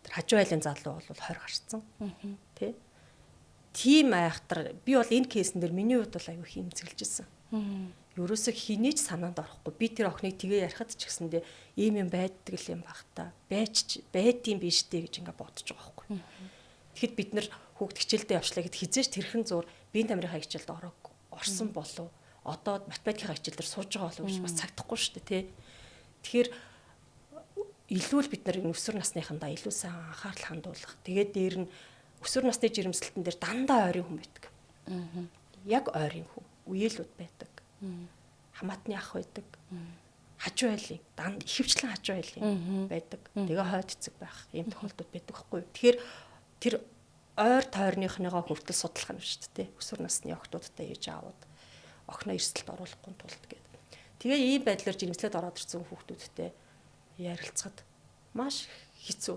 тэр хажуу айлын залуу бол 20 гарсан. Тэ? Тийм айхтар би бол энэ кейсэн дээр миний хувьд бол аюу хэмзэглэжсэн. Ерөөсө хинээч санаанд орохгүй. Би тэр охиныг тгээ ярихад ч гэсэндээ ийм юм байдаг л юм баг та. Байдсан биш дээ гэж ингээ бодож байгаа байхгүй. Тэгэхэд бид нар хүүхд хичээлдээ явшлаа гэд хизээш тэрхэн зур биеийн тамирын хичээлд орсон болов. Одоо математикийн хичээл дээр сууж байгаа болов гэж бас цагдахгүй шүү дээ тий. Тэгэхээр илүү л бид нар өсвөр насныхандаа илүү сайн анхаарал хандуулах. Тэгээд дээр нь өсвөр насны жирэмслэлтэн дээр дандаа ойрын хүн байдаг. Яг ойрын хүн. Үеэлүүд байдаг. Хамаатны ах байдаг. хажуу айлын ихэвчлэн хажуу айлын байдаг. Тэгээ хойд эцэг байх ийм тохиолдол байдаг байхгүй юу. Тэгэхээр тэр ойр тойрныхныгоо хүртэл судлах нь шүү дээ. Өсвөр насны охтуудтай ээж аавууд охиноо эрсдэлд оруулахгүй тулд гэдэг. Тэгээ ийм байдлаар жирэмслээд ороод ирсэн хүүхдүүдтэй ярилцахад маш хэцүү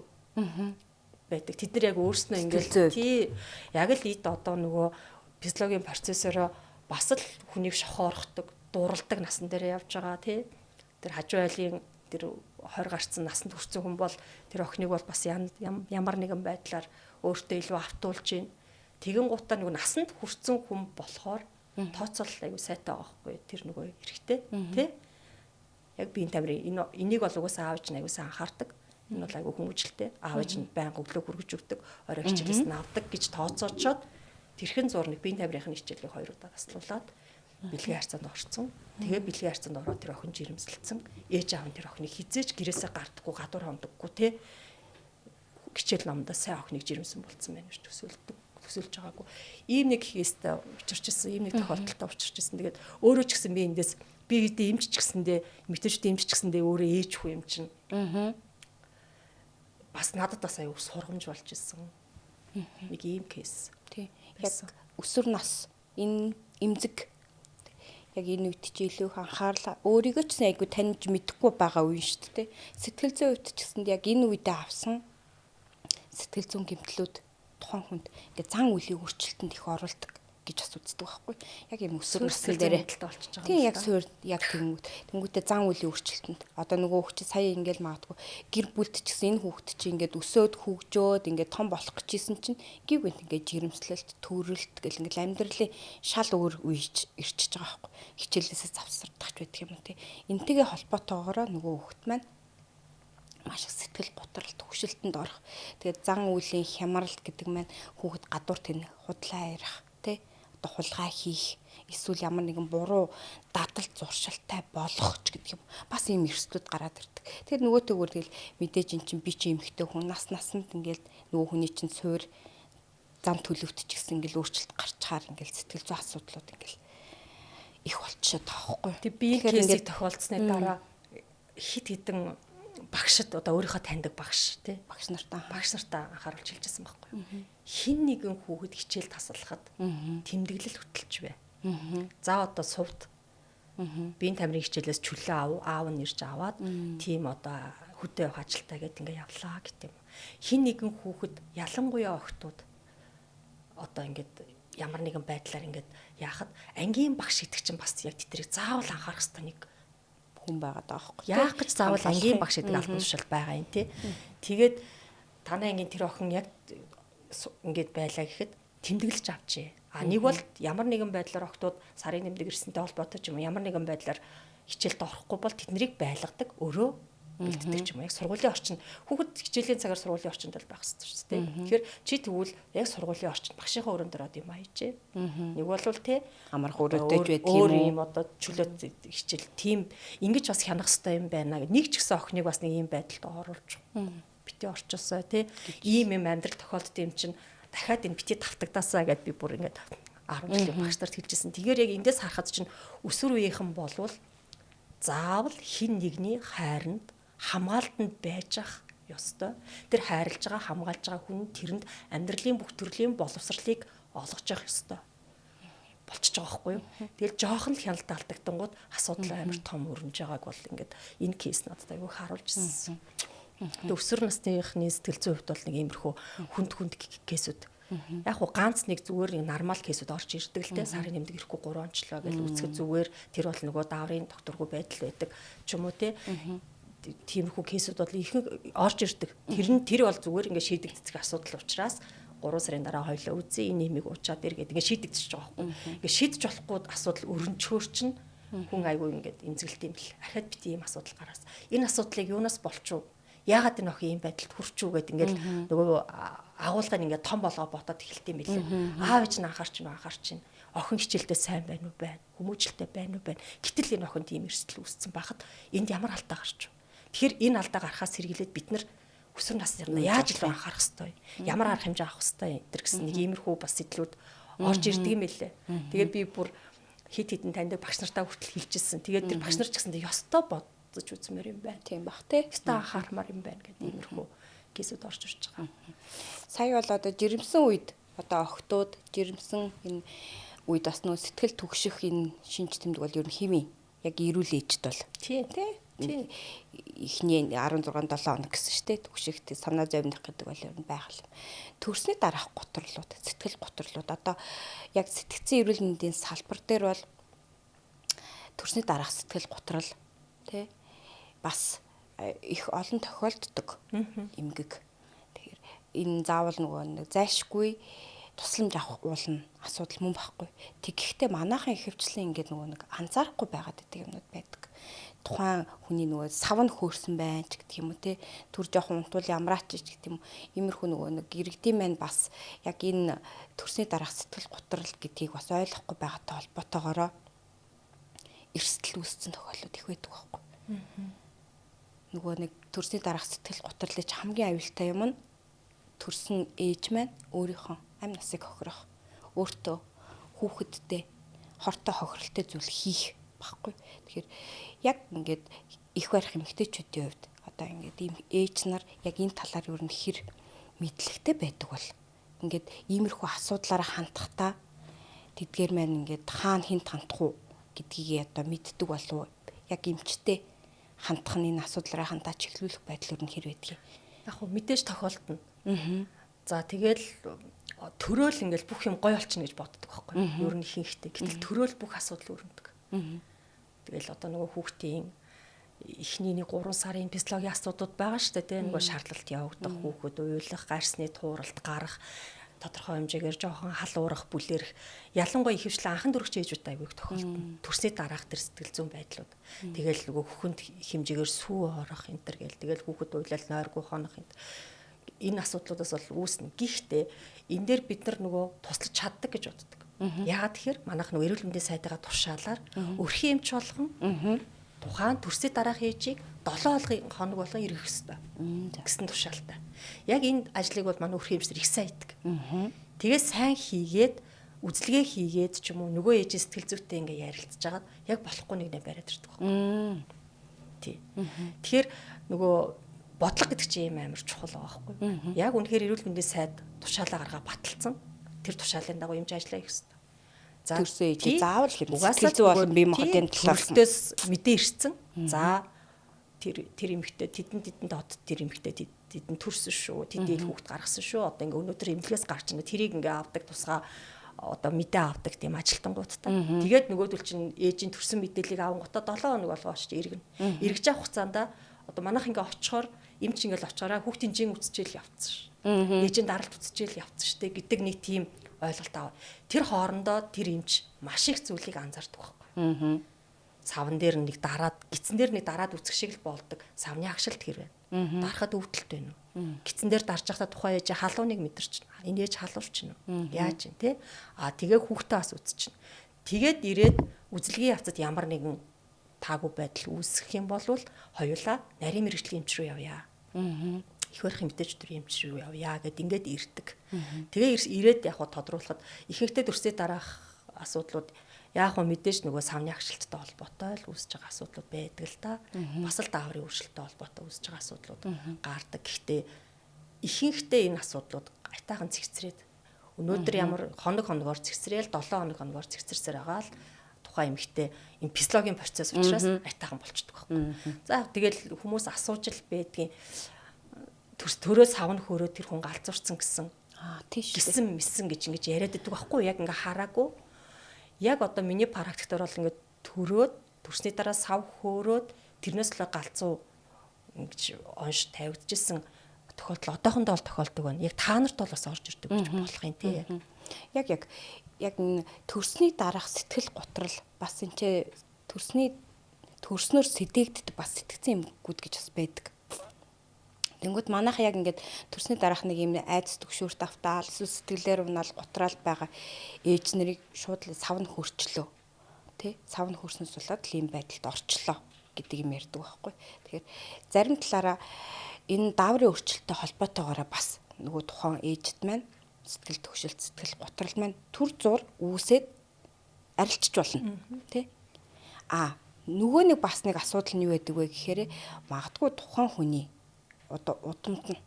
байдаг. Тэд нар яг өөрснөө ингээд тий яг л ид одоо нөгөө физиологийн процессороо бас л хүнийг шохоорхдаг, дуралдаг насан дээр явж байгаа тий. Тэр хажуу айлын тэр 20 гарцсан насанд хүрсэн хүн бол тэр охиныг бол бас ямар нэгэн байдлаар өөртөө илүү автуулж байна. Тэгэн гутаа нөгөө насанд хүрсэн хүн болохоор тооцоол айгу сайтай байгаа байхгүй тэр нөгөө эрэхтэй тий. Яг биеийн тамирын энийг бол угаасаа аавч нь айгу сайн анхаардаг. Энэ бол айгу хүмүүжлтэй. Аавч нь байнга өглөө хүргэж өгдөг, орой хичээлээс нь авдаг гэж тооцоочоод тэрхэн зурныг биеийн тамирын хичээлийг 2 удаа таслуулад бэлгийн харьцаанд орсон. Тэгээ бэлгийн харьцаанд ороод тэр охин жирэмсэлцэн. Ээж аав нь тэр охиныг хизээж гэрээсээ гардаггүй, гадуур хондоггүй тий. Хичээл номдоо сайн охиныг жирэмсэн болцсон байна гэж төсөөлж байгаагүй. Ийм нэг хийстэй учирч ирсэн, ийм нэг тохиолдолтой учирч ирсэн. Тэгээд өөрөө ч гэсэн би эндээс би хэдий эмч ч гэсэндээ, эмэгтэйчүүд эмч ч гэсэндээ өөрөө ээж хүү юм чинь. Бас надад бас аюу сургамж болж ирсэн. Нэг ийм кейс. Тий. Яг өсвөр нас энэ эмзэг яг энэ үед чи илүү их анхаарлаа өөрийгөө ч айгу таньж мэдэхгүй байгаа үе шүү дээ. Сэтгэл зүйн үед ч гэсэнд яг энэ үедээ авсан сэтгэл зүйн гэмтлүүд тухайн хүнд ингээ зан үеийн өөрчлөлтөнд их оруулдаг гэж бас үздэг байхгүй. Яг юм өсвөр насны дээрээ болчихж байгаа. Тийм яг суур яг тэнгүүтээ зан үеийн өөрчлөлтөнд одоо нөгөө хүүхд чи сая ингээл магадгүй гэр бүлд ч гэсэн энэ хүүхд чи ингээд өсөөд хөгжөөд ингээд том болох гэжсэн чинь гів гэнт ингээд жирэмслэлт төрөлт гэл ингээд амьдралын шал өөр үеж ирчихэж байгаа байхгүй. Хичээлээсээ завсардах байдаг юм тий. Энтэйгээ холбоотойгоор нөгөө хүүхд маань маш их сэтгэл готролт төвшөлтөнд орох. Тэгээд зан үеийн хямралт гэдэг маань хүүхэд гадуур тэнэ худлаа ярих тий. Одоо хулгай хийх эсвэл ямар нэгэн буруу дадалт зуршилтай болох ч гэдэг юм. Бас ийм эрсдлүүд гараад ирдэг. Тэгэхээр нөгөөтэйгөр тэгэл мэдээж эн чинь би чи эмэгтэй хүн насанд ингээл нөгөө хүний чинь суур зам төлөвт ч гэсэн ингээл өөрчлөлт гарч чаар ингээл сэтгэл зүйн асуудлууд ингээл их болчиход байгаа байхгүй. Тэг би кейсийг тохиолдсны дараа хит хитэн багшд одоо өөрийнхөө таньдаг багш тий багш нартаа анхааруулж хэлжсэн байхгүй. Хин нэгэн хүүхэд хичээл таслахад тэмдэглэл хөтөлж бай. За одоо сувд биеийн тамирын хичээлээс чөлөө аав нь ирж аваад тийм одоо хөдөө явах ажилтаа гэд ингээ явлаа гэт юм. Хин нэгэн хүүхэд ялангуяа охтууд одоо ингээд ямар нэгэн байдлаар ингээд яахад ангийн багш гэдэг чинь бас яг тэдрийг заавал анхаарах хэрэгтэй нэг хүн байгаа даахгүй. Яах гэж заавал ангийн багш гэдэг албан тушаал байгаа юм тий. Тэгээд танай ангийн тэр охин яг ингээд байлаа гэхэд тэмдэглэж авчээ. Нэг бол ямар нэгэн байдлаар охтууд сарын нэмдэг ирсэнтэй холбоотой ч юм уу ямар нэгэн байдлаар хичээлд орохгүй бол тэднийг байлгадаг өөрөө бэлддэг ч юм уу. Яг сургуулийн орчинд хүүхэд хичээлийн цагаар сургуулийн орчинд бол байх хэрэгтэй шүү дээ. Тэгэхээр чи тэгвэл яг сургуулийн орчинд багшийнхаа өрөөнд ороод юм аяжээ. Нэг бол тий амарх өрөөтэй байдаг өөр юм одоо чөлөөт хичээл тийм ингэж бас хянах хэрэгтэй юм байна гэх. Нэг ч гэсэн охиныг бас нэг юм байдалд оруулж бити орчосоо тий ийм юм амьдрал тохиолдсон юм чинь дахиад энэ бити тавтагдаасаа гэд би бүр ингээд 10 жилийн багш нарт хэлжсэн. Тэгэхээр яг эндээс харахад чинь өсвөр үеийнхэн болвол заавал хин нэгний хайранд хамгаалтанд байж ах ёстой. Тэр хайрлаж байгаа, хамгаалж байгаа хүн тэрэнд амьдралын бүх төрлийн боловсролыг олгож явах ёстой. Болчихж байгаа байхгүй юу? Тэгэл жоохон л хяналт алдагдангууд асуудал амар том өрнөж байгааг бол ингээд энэ кейс надад аягүй харуулж ирсэн. Өсвөр насныхны сэтгэл зүйн хувьд бол нэг иймэрхүү хүнд кейсүүд. Яг хуу ганц нэг зүгээр нэг нормал кейсүүд орж ирдэг л те сарын нэмдэг ирэхгүй 3 онцлоо гэж үзэхэд зүгээр тэр бол нөгөө дааврын докторгүй байдал байдаг ч юм уу те. Тиймэрхүү кейсүүд бол ихэнх орж ирдэг. Тэр бол зүгээр ингээд шийдэгдэх асуудал учраас 3 сарын дараа хоёлоо үзье энэ нэмийг уучаад иргээд ингээд шийдэгдчихэж байгаа байхгүй. Ингээд шийдэж болохгүй асуудал өрнчөөр чинь хүн айгүй ингээд эмзэгэлт юм бэл. Ахаад бит ийм асуудал гараас. Энэ асуудлыг юунаас болчихов? Яагаад энэ охин ийм байдалд хүрчүү гэд ингээд нөгөө агуулгыг ингээд том болгоо ботоод эхэлт юм билээ. Аав ээж нь анхаарч байна. Охин хичээлдээ сайн байна уу байна. Хүмүүжлтэй байна уу байна. Гэтэл энэ охин тийм эрсдэл үүссэн байхад энд ямар алдаа гарч вэ? Тэгэхээр энэ алдаа гарахаас сэргийлээд бид нар өсвөр насны яаж илүү анхаарах хэвтэй. Ямар арга хэмжээ авах хэвтэй энэ гэсэн нэг иймэрхүү бас сэтлүүд орж ирдэг юм байлээ. Тэгээд би бүр хит хитэн таньдаг багш нартаа хүртэл хэлчихсэн. Тэгээд тэр багш нар ч гэсэн ёстой бодож үзмээр юм байна. Тийм бах тий. Ста анхаармаар юм байна гэдэг иймэрхүү кейсүүд орж ирж байгаа. Сая бол одоо жирэмсэн үед одоо охтууд жирэмсэн энэ үед бас нөө сэтгэл түгших энэ шинж тэмдэг бол ер нь хими яг эрүүл ээжд бол Тийм. ихний 16 7 хоног гэсэн шүү дээ түгшихт санаа зовних гэдэг бол ер нь байх юм. Төрсний дараах гутрлууд, сэтгэл гутрлууд одоо яг сэтгцэн эрүүл мэндийн салбар дээр бол төрсний дараах сэтгэл гутрал тий бас их олон тохиолддог эмгэг. Тэгэхээр энэ заавал нөгөө нэг зайшгүй тусламж авах уулна асуудал мөн байхгүй. Тэгэхдээ манайхан ихэвчлэн ингээд нөгөө нэг анзаарахгүй байгаад байдаг юмнууд байдаг. Тухайн хүний нөгөө сав нь хөөрсөн байна ч гэх юм уу те түр жоохон унтвал ямраач ч гэх юм. Иймэрхүү нөгөө нэг иргэдийн маань бас яг энэ төрсний дараах сэтгэл готрол гэдгийг бас ойлгохгүй байгаатай холбоотойгоор эрсдэл үүссэн тохиолдол их байдаг байхгүй. Нөгөө нэг төрсний дараах сэтгэл готрлыг хамгийн аюултай юм нь төрсөн ээж маань өөрийнхөө амь насыг хохирох, өөртөө хүүхэдтэй хортой хохиролтой зүйл хийх баггүй. Тэгэхээр яг ингээд их барих эмэгтэйчүүдийн хувьд одоо ингээд ийм ээж нар яг энэ талаар юу н хэр мэдлэгтэй байдаг бол ингээд иймэрхүү асуудлаараа хандахтаа тэдгээр маань ингээд хаана хинт хандах уу гэдгийг одоо мэддэг болов яг эмчтэй хандах нь энэ асуудлаараа хандаа чиглүүлэх байдал юу н хэр байдгийг. Яг хөө мэдээж тохиолдно. За тэгэл төрөөл ингээл бүх юм гоё болчихно гэж боддог байхгүй. Ер нь ихэнхдээ. Гэтэл төрөөл бүх асуудал өрнөдөг. Тэгэл одоо нөгөө хүүхдийн эхнийний 3 сарын физиологийн асуудууд байгаа шүү дээ. Нөгөө шаардлагалт явагдах, хүүхэд уйлах, гарсны тууралт гарах, тодорхой хэмжээгээр жоохон халуурах, бүлэрх. Ялангуяа ихэвчлэн анхан дөрөгч ээжүүд аягүй тохиолдно. Төрсний дараах тэр сэтгэл зүйн байдлууд. Тэгэл нөгөө хөхөнд хэмжээгээр сүү орох энэ төр гэл. Тэгэл хүүхэд уйлал нойргүй хонох энэ. Энэ асуудлуудаас бол үүснэ. Гэхдээ энэ дээр бид нар нөгөө туслаж чаддаг гэж боддог. Яагаад тэгэхээр манайх нөгөө эрүүл мэндийн сайдгаа тушаалаар өрхийн эмч болгон тухайн төрсний дараах ээжийг 7 хоног болгон иргэх ёстой гэсэн тушаалтай. Яг энэ ажлыг бол манай өрхийн эмчнэр их сайн хийдэг. Тэгээ сайн хийгээд үзлэгээ хийгээд ч юм уу нөгөө ээжийн сэтгэл зүйтэй ингээ ярилцж хагаад яг болохгүй нэг нэ бариад ирдэг байхгүй. Тий. Тэгэхээр нөгөө бодлого гэдэг чинь юм амар чухал байгаа байхгүй. Яг үнэхээр эрүүл мэндийн сайд тушаалаа гаргаа баталсан. Тэр тушаалын дагуу эмч ажиллаа хийх ёстой. За төрсөн ээж заавал сэтгэл зүй болон бие махбодын төлөвлөлтөөс мэдээ ирсэн. За тэр эмэгтэй тэдэнд хот тэр эмэгтэй тэдэнд төрсөн шүү. Тэдний хүүхд гаргасан шүү. Одоо ингээ өнөөдөр эмнэлгээс гарч ирнэ. Тэрийг ингээ авдаг тусгаа одоо мэдээ авдаг тийм ажилтангуудтай. Тэгээд нөгөөдөл чинь ээжийн төрсөн мэдээллийг авангуудаа 7 хоног болгооч иргэнэ. Иргэж авах хугацаанд одоо манайх ингээ очихоор эмч ингээл очихороо хүүхдийн жин үтсчээл явцсан ш. Ээжийн даралт үтсчээл явцсан штэ гэдэг нэг тийм ойлголт аваа. Тэр хоорондоо тэр эмч маш их зүйлийг анзаардаг байхгүй. Савн дээр нэг дараад, гидсэн дээр нэг дараад үсэх шиг л болдог. Савны агшилт хэр байна. Дарахад өвдөлт байна уу? Гидсэн дээр дарж байхдаа тухайн ээж халууныг мэдэрч байна. Энэ ээж халуурч байна уу? Яаж юм те? Тэгээ хүүхдээ бас үтсэж байна. Тэгээд ирээд үзлэгийн явцад ямар нэгэн таагүй байдал үүсэх юм бол хоёулаа нарийн мэрэгжлийн эмч рүү явъя. Их барих эмэгтэйч төрийн эмч рүү явъя гэд ингээд ирдэг. Тэгээ ирээд яг хаа тодруулахад ихэнхдээ төрсний дараах асуудлууд яг хаа мэдээж нөгөө савны агшилттай холбоотой л үүсэж байгаа асуудлууд байдаг л да. Бас л дааврын өөрчлөлттэй холбоотой үүсэж байгаа асуудлууд гардаг. Гэхдээ ихэнхдээ энэ асуудлууд айтаахан цэгцрээд өнөөдөр ямар хоногоор цэгцрээл 7 хоногоор цэгцэрсээр байгаа л тухайн эмэгтэй энэ физиологийн процесс учраас айтаахан болчихдог байхгүй. За тэгэл хүмүүс асууж л байдгийн төрөө савн хөрөө тэр хүн галзуурсан гэсэн. Тийш. Гисэн мэсэн гэж ингэж яриад байдаг байхгүй яг ингээ хараагүй. Яг одоо миний практикээр бол ингээ төрөөд төрсний дараа сав хөөрөөд тэрнээс л галзуу ингэж онш тавигдчихсэн тохиолдол одоохондоо л тохиолдог байна. Яг та нарт бол бас орж ирдэг гэж болох юм тий. Яг энэ төрсний дараах сэтгэл готрал бас энэ төрснөөр сэдэгддэг бас сэтгцэн эмгүүд гэж бас байдаг. Тэнгүүд манайха яг ингээд төрсний дараах нэг юм айдас төгшөөрт автаал эсвэл сэтгэлээр унаал гутраал байгаа ээж нарыг шууд л савн хөрчлөө. Тэ? Савн хөрснөөс болоод л ийм байдалд орчлоо гэдэг юм ярьдаг байхгүй. Тэгэхээр зарим талаараа энэ дааврын өөрчлөлттэй холбоотойгоор бас нөгөө тухайн ээжд маань сэтгэл төгшөлт, сэтгэл готрал маань төр зур үүсээд арилчж болно. Тэ? нөгөө нэг бас нэг асуудал нь юу байдаг вэ гэхээр магадгүй тухайн хүний одоо удамд нь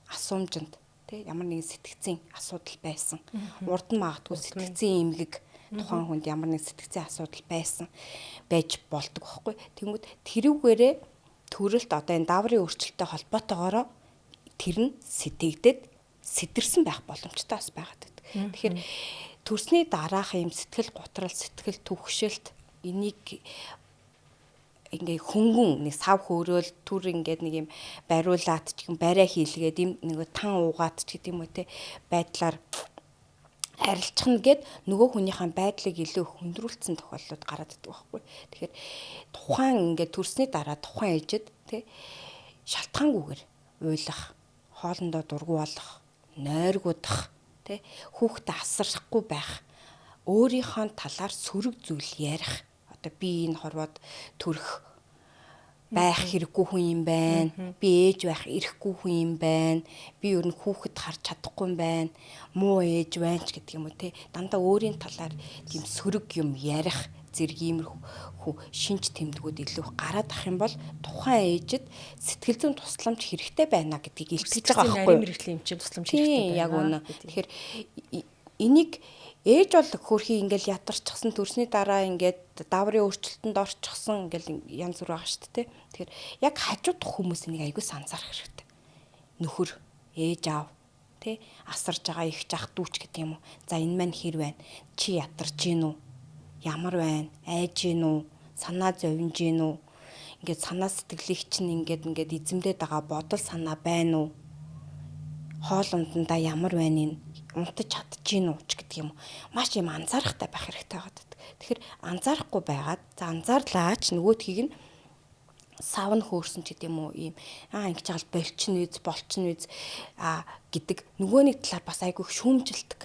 асуумжинд тий ямар нэгэн сэтгцийн асуудал байсан. Урд нь магадгүй сэтгцийн эмгэг тухайн хүнд ямар нэг сэтгцийн асуудал байсан байж болдог байхгүй. Тэнгүүд тэрүүгээрээ төрөлт одоо энэ дааврын өөрчлөлттэй холбоотойгоор тэр нь сэтгэгдээд сэтэрсэн байх боломжтой бас байгаад байдаг. Тэгэхээр төрсний дараах юм сэтгэл готрол, сэтгэл түгшэлт энийг ингээ хөнгөн нэг сав хөөрөөл түр ингээд нэг юм бариулаад ч юм бариа хийлгээд юм нэг тан уугаад ч гэдэг юм уу те байдлаар арилчихна гэд нөгөө хүнийхээ байдлыг илүү хөндрүүлсэн тохиолдлууд гараад идэг байхгүй. Тэгэхээр тухайн ингээд төрсний дараа тухайн ээжэд те шалтгаангүйгээр уйлах, хоолндоо дургуулах, нойргуудах те хүүхдэд асарахгүй байх, өөрийнхөө талаар сөрөг зүйл ярих. Одоо би энэ хорвоод төрөх байх хэрэггүй хүн юм байна. Би ээж байх ирэхгүй хүн юм байна. Би ер нь хүүхэд харж чадахгүй юм байна. Муу ээж байна ч гэдэг юм уу те. Дандаа өөрийн талаар тийм сөрөг юм ярих зэрэг иймэрхүү шинж тэмдгүүд илүү гараад ах юм бол тухайн ээжэд сэтгэл зүйн тусламж хэрэгтэй байна гэдгийг илтгэж байгаа байхгүй юу? Нарийн мэрэгжлийн эмчийн тусламж хэрэгтэй байна. Яг үнэ. Тэгэхээр энийг ээж бол хөрхий ингээл ятарчихсан төрсний дараа ингээд дааврын өөрчлөлтөнд орчихсон ингээл янз бүр байгаа шүү дээ. Тэгэхээр яг хажуудах хүмүүс энийг айгүй санзаарах хэрэгтэй. Нөхөр, ээж аав, тэ асарж байгаа их жах дүүч гэдэг юм уу. За энэ маань хэр байна? Чи ятарж гин үү? Ямар байна? Айж гин үү? Санаа зовж гин үү? Ингээд санаа сэтгэлийг чинь ингээд эзэмдээд байгаа бодол санаа байна уу? Хоол ундандаа ямар байна энэ? Унтаж чадчихэв үү ч гэдэг юм. Маш юм анзаарахтай байх хэрэгтэй байгаа. Тэгэхээр анзаарахгүй байгаад за анзаарлаач нөгөөдхийг нь савн хөөрсөн ч гэдэг юм уу ийм ингэж байгаа болчин үз гэдэг нөгөөний талаар бас айгүй шүүмжилдэг.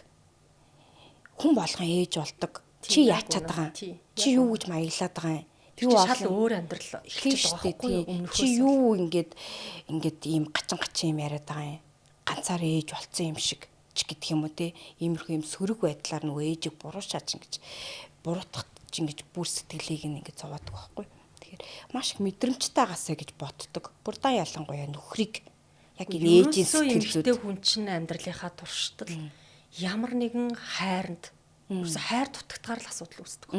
Хүн болгон ээж болдог. Чи яач чадгаа юм? Чи юу гэж маяглаад байгаа юм? Юу шал өөр амьдрал эхэлж байгаа байхгүй юу? Чи юу ингээд ийм гачин юм яриад байгаа юм? Ганцаар ээж болцсон юм шиг ч гэдэг юм уу те иймэрхүү юм сөрөг байдлаар нөгөө ээжийг буруушаач ингэж буруутгах ингэж бүр сэтгэлийг ингэж зовоодаг байхгүй. Тэгэхээр маш их мэдрэмжтэй гасаа гэж боддог. Бүр дан ялангуяа нөхрийг яг энэ ээжийн сэтгэлзүүд хүн чинь амьдралынхаа туршдал ямар нэгэн хайранд хайр дутагдгаар л асуудал үүсдэг.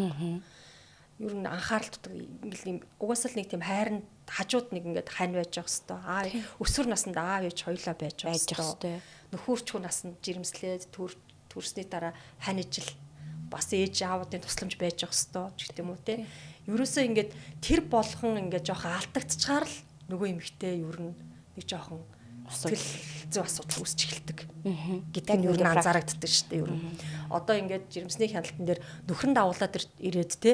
Ер нь анхаарал дутдаг ингээл угаасаа л нэг тийм хайранд хажууд нэг ингээд хань байж байгаа хэвээр өсвөр наснд аав ээж хоёулаа байж байгаа хэвээр нөхөрчгүй наснд жирэмслээд төрсний дараа ханижил бас ээж аавуудын тусламж байж байгаа хэвээр ч гэдэг юм уу те. Ерөөсөө ингээд тэр болгон ингээд жоохон алдагдчихаар л нөгөө эмэгтэй ер нь нэг жоохон сэтгэл зүй асуудал үүсч эхэлдэг гэдэг нь ер нь анзаарагддаг шүү дээ ер нь. Одоо ингээд жирэмсний хяналтан дээр нөхөр нь давуулаад ирээд те.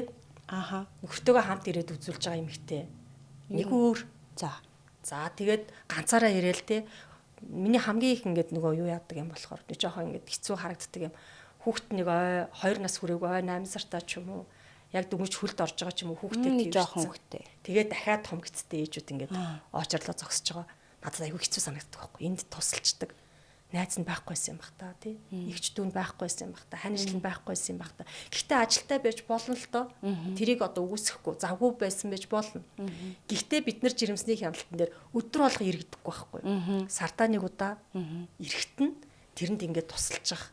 Нөхөртөөгөө хамт ирээд үзүүлж байгаа эмэгтэй. Нэг өөр. За тэгээд ганцаараа ирээл те. Миний хамгийн их ингээд нөгөө юу яадаг юм болохоор нэг жоохон ингээд хэцүү харагддаг юм. Хүүхэд нэг 2 нас хүрээгүй 8 сартаа ч юм уу яг дүнж хүлд орж байгаа ч юм уу хүүхдэд жоохон хүүхдэд. Тэгээд дахиад том гэцтэй ээжүүд ингээд очрлоо зогсож байгаа. Надад айгүй хэцүү санагддаг байхгүй. Энд тусалчдаг. Найз нь байхгүйсэн юм бах та тий. Игч дүүн байхгүйсэн юм бах та. Ханижл нь байхгүйсэн юм бах та. Гэхдээ ажилтай байж болно л доо. Тэрийг одоо үүсэхгүй завгүй байсан байж болно. Гэхдээ бид нар жирэмсний хяналтан дээр өдөр болго иргэдэггүй байхгүй. Сартаа нэг удаа ирэхтэн тэрэнд ингээд тусалж байгаа.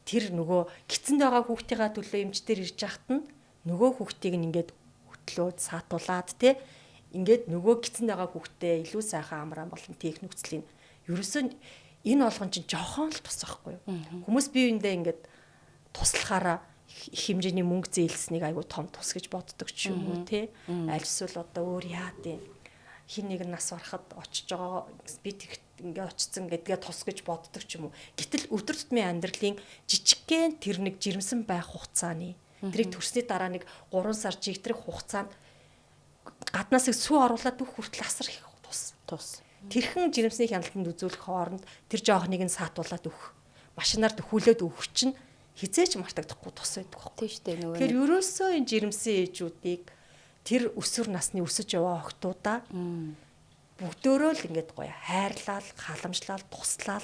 Тэр нөгөө гисэнд байгаа хүүхдийнхаа төлөө эмчтэр ирж яхад нь нөгөө хүүхдийг нь ингээд хөтлөөд саатуулаад тий. Ингээд нөгөө гисэнд байгаа хүүхдээ илүү сайхан амраан болон тех нөхцөлийн ерөөсөө энэ болгон чинь жоохон л тус байхгүй юу. Хүмүүс бие биендээ ингээд туслахаараа их хэмжээний мөнгө зээлснийг айгу том тус гэж боддог ч юм уу те. Аль эсвэл одоо өөр яад юм. Хин нэг нас барахад очиж байгаа би ингээд очсон гэдгээ тус гэж боддог ч юм уу. Гэтэл өдөр тутмын амьдралын жижигхэн тэр нэг жирэмсэн байх хугацааны тэрийг төрсний дараа нэг 3 сар жигтрэх хугацаанд гаднаас их сүү оруулаад бүх хүртэл асар их тус. Тэрхэн жирэмсний хяналтанд үзүүлэх хооронд тэр жоохныг нь саатуулаад өгөх. Машинаар дөхүүлээд өгөх чинь хизээч мартагдахгүй тус байдаг байхгүй. Тийм шүү дээ нөгөө. Тэгэхээр ерөөсөө энэ жирэмсэн ээжүүдийг тэр өсвөр насны өсөж яваа охтуудаа бүгдөөрөө л ингэж гоё хайрлал, халамжлал, туслал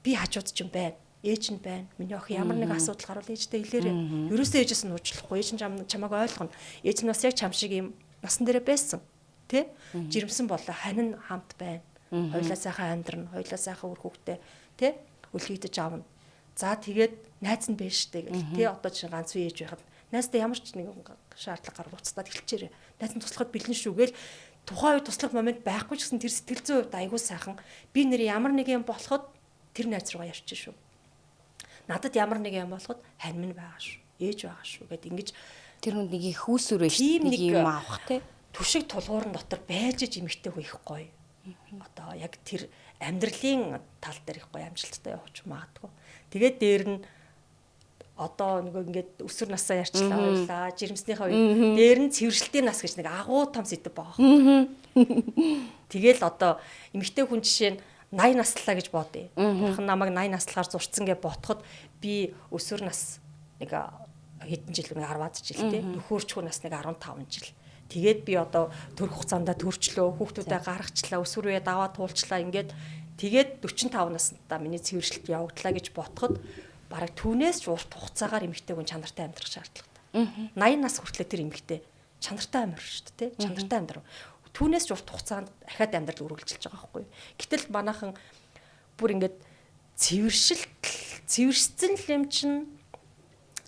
би хажууд ч юм байна. ээж нь байна. Миний охин ямар нэг асуудал гарвал ээжтэй хэлээрээ. Ерөөсөө ээжээс нь уучлахгүй. Ээж нь чамайг ойлгоно. Ээж нь бас яг чам шиг юм насан дээрээ байсан. Тэ? Жирэмсэн болоо хань хамт байна. Хоёлаа сайхан амьдрна. Хоёлаа сайхан үр хөвгтэй. Тэ? Үлгийдэж аавна. За тэгээд найз нь байж штэ гэл. Тэ? Одоо чинь ганц үе ээж байхад найздаа ямар ч нэг шаардлага гарвал уцтаад эхэлчихээрээ. Найз нь туслахад бэлэн шүү гээл тухайн үед туслах момент байхгүй ч гэсэн тэр сэтгэл зүйн хувьд айгүй сайхан. Би нэр ямар нэг юм болоход тэр найз руугаа явчих шүү. Надад ямар нэг юм болоход хань минь байгаа шүү. Ээж байгаа шүү гэд ингэж тэр хүнд нэг их үүсвэрээ шүү. Нэг юм авах те. Түшиг тулгуурн дотор байж эмэгтэй хөө их гоё. Одоо яг тэр амьдралын тал дээр их гоё амжилттай явууч магадгүй. Тэгээд дээр нь одоо нөгөө ингээд өсвөр насаа ярьчлаа ойлаа жирэмснийхээ үед дээр нь цэвэршилтийн нас гэж нэг агуу том сэдв байгаа. Тэгэл одоо эмэгтэй хүн жишээ нь 80 наслаа гэж бодъё. Бурхан намайг 80 наслахаар зурцсан гэж ботход би өсвөр нас нэг хэдэн жил нэг 10-аад жил тий. Нөхөрчхүү нас нэг 15 жил. Тэгээд би одоо төрөх хугацаанд төрчлөө, хүүхдүүдээ гаргачлаа, өсвөр үе даваа туулчлаа ингээд тэгээд 45 наснда миний цэвэршилт явагдлаа гэж ботход бараг түүнээс ч урт хугацаагаар эмэгтэй хүн чанартай амьдрах шаардлагатай. 80 нас хүртлээр тэр эмэгтэй чанартай амьдрах шүү дээ, тий? Чанартай амьдрах. Түүнээс ч урт хугацаанд ахаад амьдрал үргэлжилж байгаа байхгүй. Гэтэл манайхан бүр ингээд цэвэршсэн юм чинь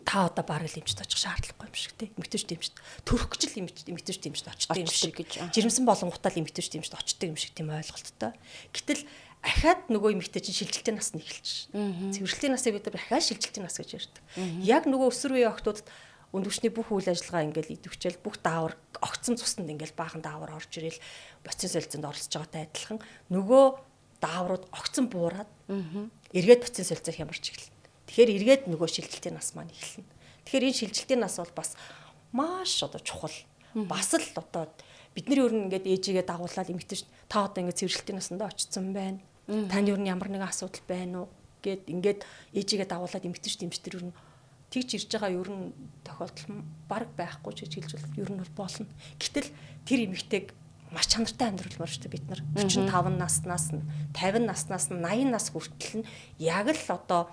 та одоо бараг л эмчт очих шаардлагагүй юм шиг тий. Эмэгтэйч дэмжт. Төрөх гэж л эмэгтэйч дэмжт очдог юм шиг гэж. Жирэмсэн болонгуудаа л эмэгтэйч дэмжт очдог юм шиг тийм ойлголттой. Гэтэл ахаад нөгөө эмэгтэй чинь шилжилтийн нас нь эхэлж шин. Цэвэрлэлийн насыг бид дахиад шилжилтийн нас гэж ярьдаг. Яг нөгөө өсвөр үеийн охтуудад өндөвчний бүх үйл ажиллагаа ингээл идэвхжээл бүх даавар огцсон цуснд ингээл баахан даавар орж ирэл боцын солилцоонд оролцож байгаатай адилхан нөгөө дааврууд огцсон буураад эргээд боцын солилцоо хямарч эхэлнэ. Тэгэхээр эргээд нөгөө шилжилтийн нас маань эхэлнэ. Тэгэхээр энэ шилжилтийн нас бол бас маш одоо чухал. Бас л одоо бидний ер нь ингээд ээжигээ дагуулаад эмэгтэй та одоо ингээд цэвэрлэлтийн насандаа очсон байна. Танд ер нь ямар нэгэн асуудал байна уу гэд ингээд ээжигээ дагуулад эмэгтэй дэмжтэр ер нь тэгж ирж байгаа ер нь тохиолдол баг байхгүй ч гэж хэлж бол ер нь бол болно. Гэтэл тэр эмэгтэйг маш чанартай амьдруулмаар шүү дээ бид нар. 45 наснаас нь 50 наснаас нь 80 нас хүртэл нь яг л одоо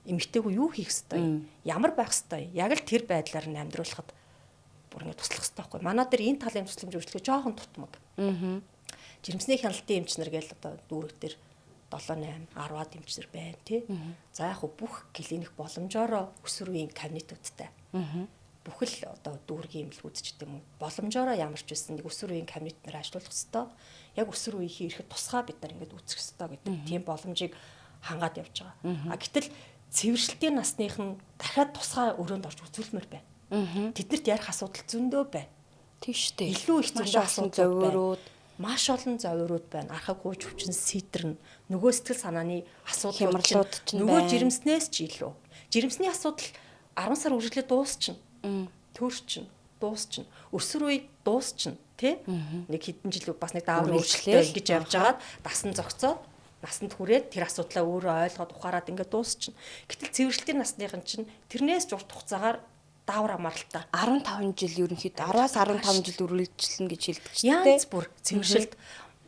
эмэгтэйгөө юу хийх ёстой, ямар байх ёстой, яг л тэр байдлаар нь амьдруулахад бүр ингэ туслах ёстой байхгүй. Манай дээр энэ талын тусламж үйлчлэгээ жоохон тутмаг. Жирэмсний хяналтын эмчнэр гээл одоо дүүрэг дээр 7 8 10-аад эмчнэр байна тий. За яг бүх клиник боломжоор өсвөр үеийн кабинетуудтай. Бүхэл одоо дүүргийн эмнэлгүүд ч гэдэм үү боломжоор ямар ч байсан нэг өсвөр үеийн кабинетнэр ажиллах ёстой. Яг өсвөр үеийн ирэхэд тусгай бид нар ингэ үүсгэх ёстой гэдэг тийм боломжийг хангаад явж байгаа. Гэтэл цэвэршилтийн насных нь дахиад тусгай өрөөнд орж үзүүлмээр байна. Тэднэрт ярих асуудал зөндөө байна. Тийш үү. Илүү их зөндөө асуудал маш олон зовиорууд байна. Архаг гууж хүчин сэтрэн нөгөө сэтгэл санааны асуудлууд ч нөгөө жирэмснээс ч илүү. Жирэмсний асуудал 10 сар үргэлжлээд дуусчихна. Төрчихнө, дуусчихна. Өсвөр үе дуусчихна, тий? Нэг хэдэн жил бас нэг даавар өөрчлөлтөө ингэж явж байгаад дасан зогцоод насанд хүрээд тэр асуудлаа өөрөө ойлгоод ухаарад ингээд дуусчихна. Гэтэл цэвэршилтийн насныхан чинь тэрнээс ч урт хугацаагаар даавар амралтаа 15 жил ерөнхийдөө 10-аас 15 жил үргэлжилнэ гэж хэлдэг чинь тийм. Янз бүр цэвэршилт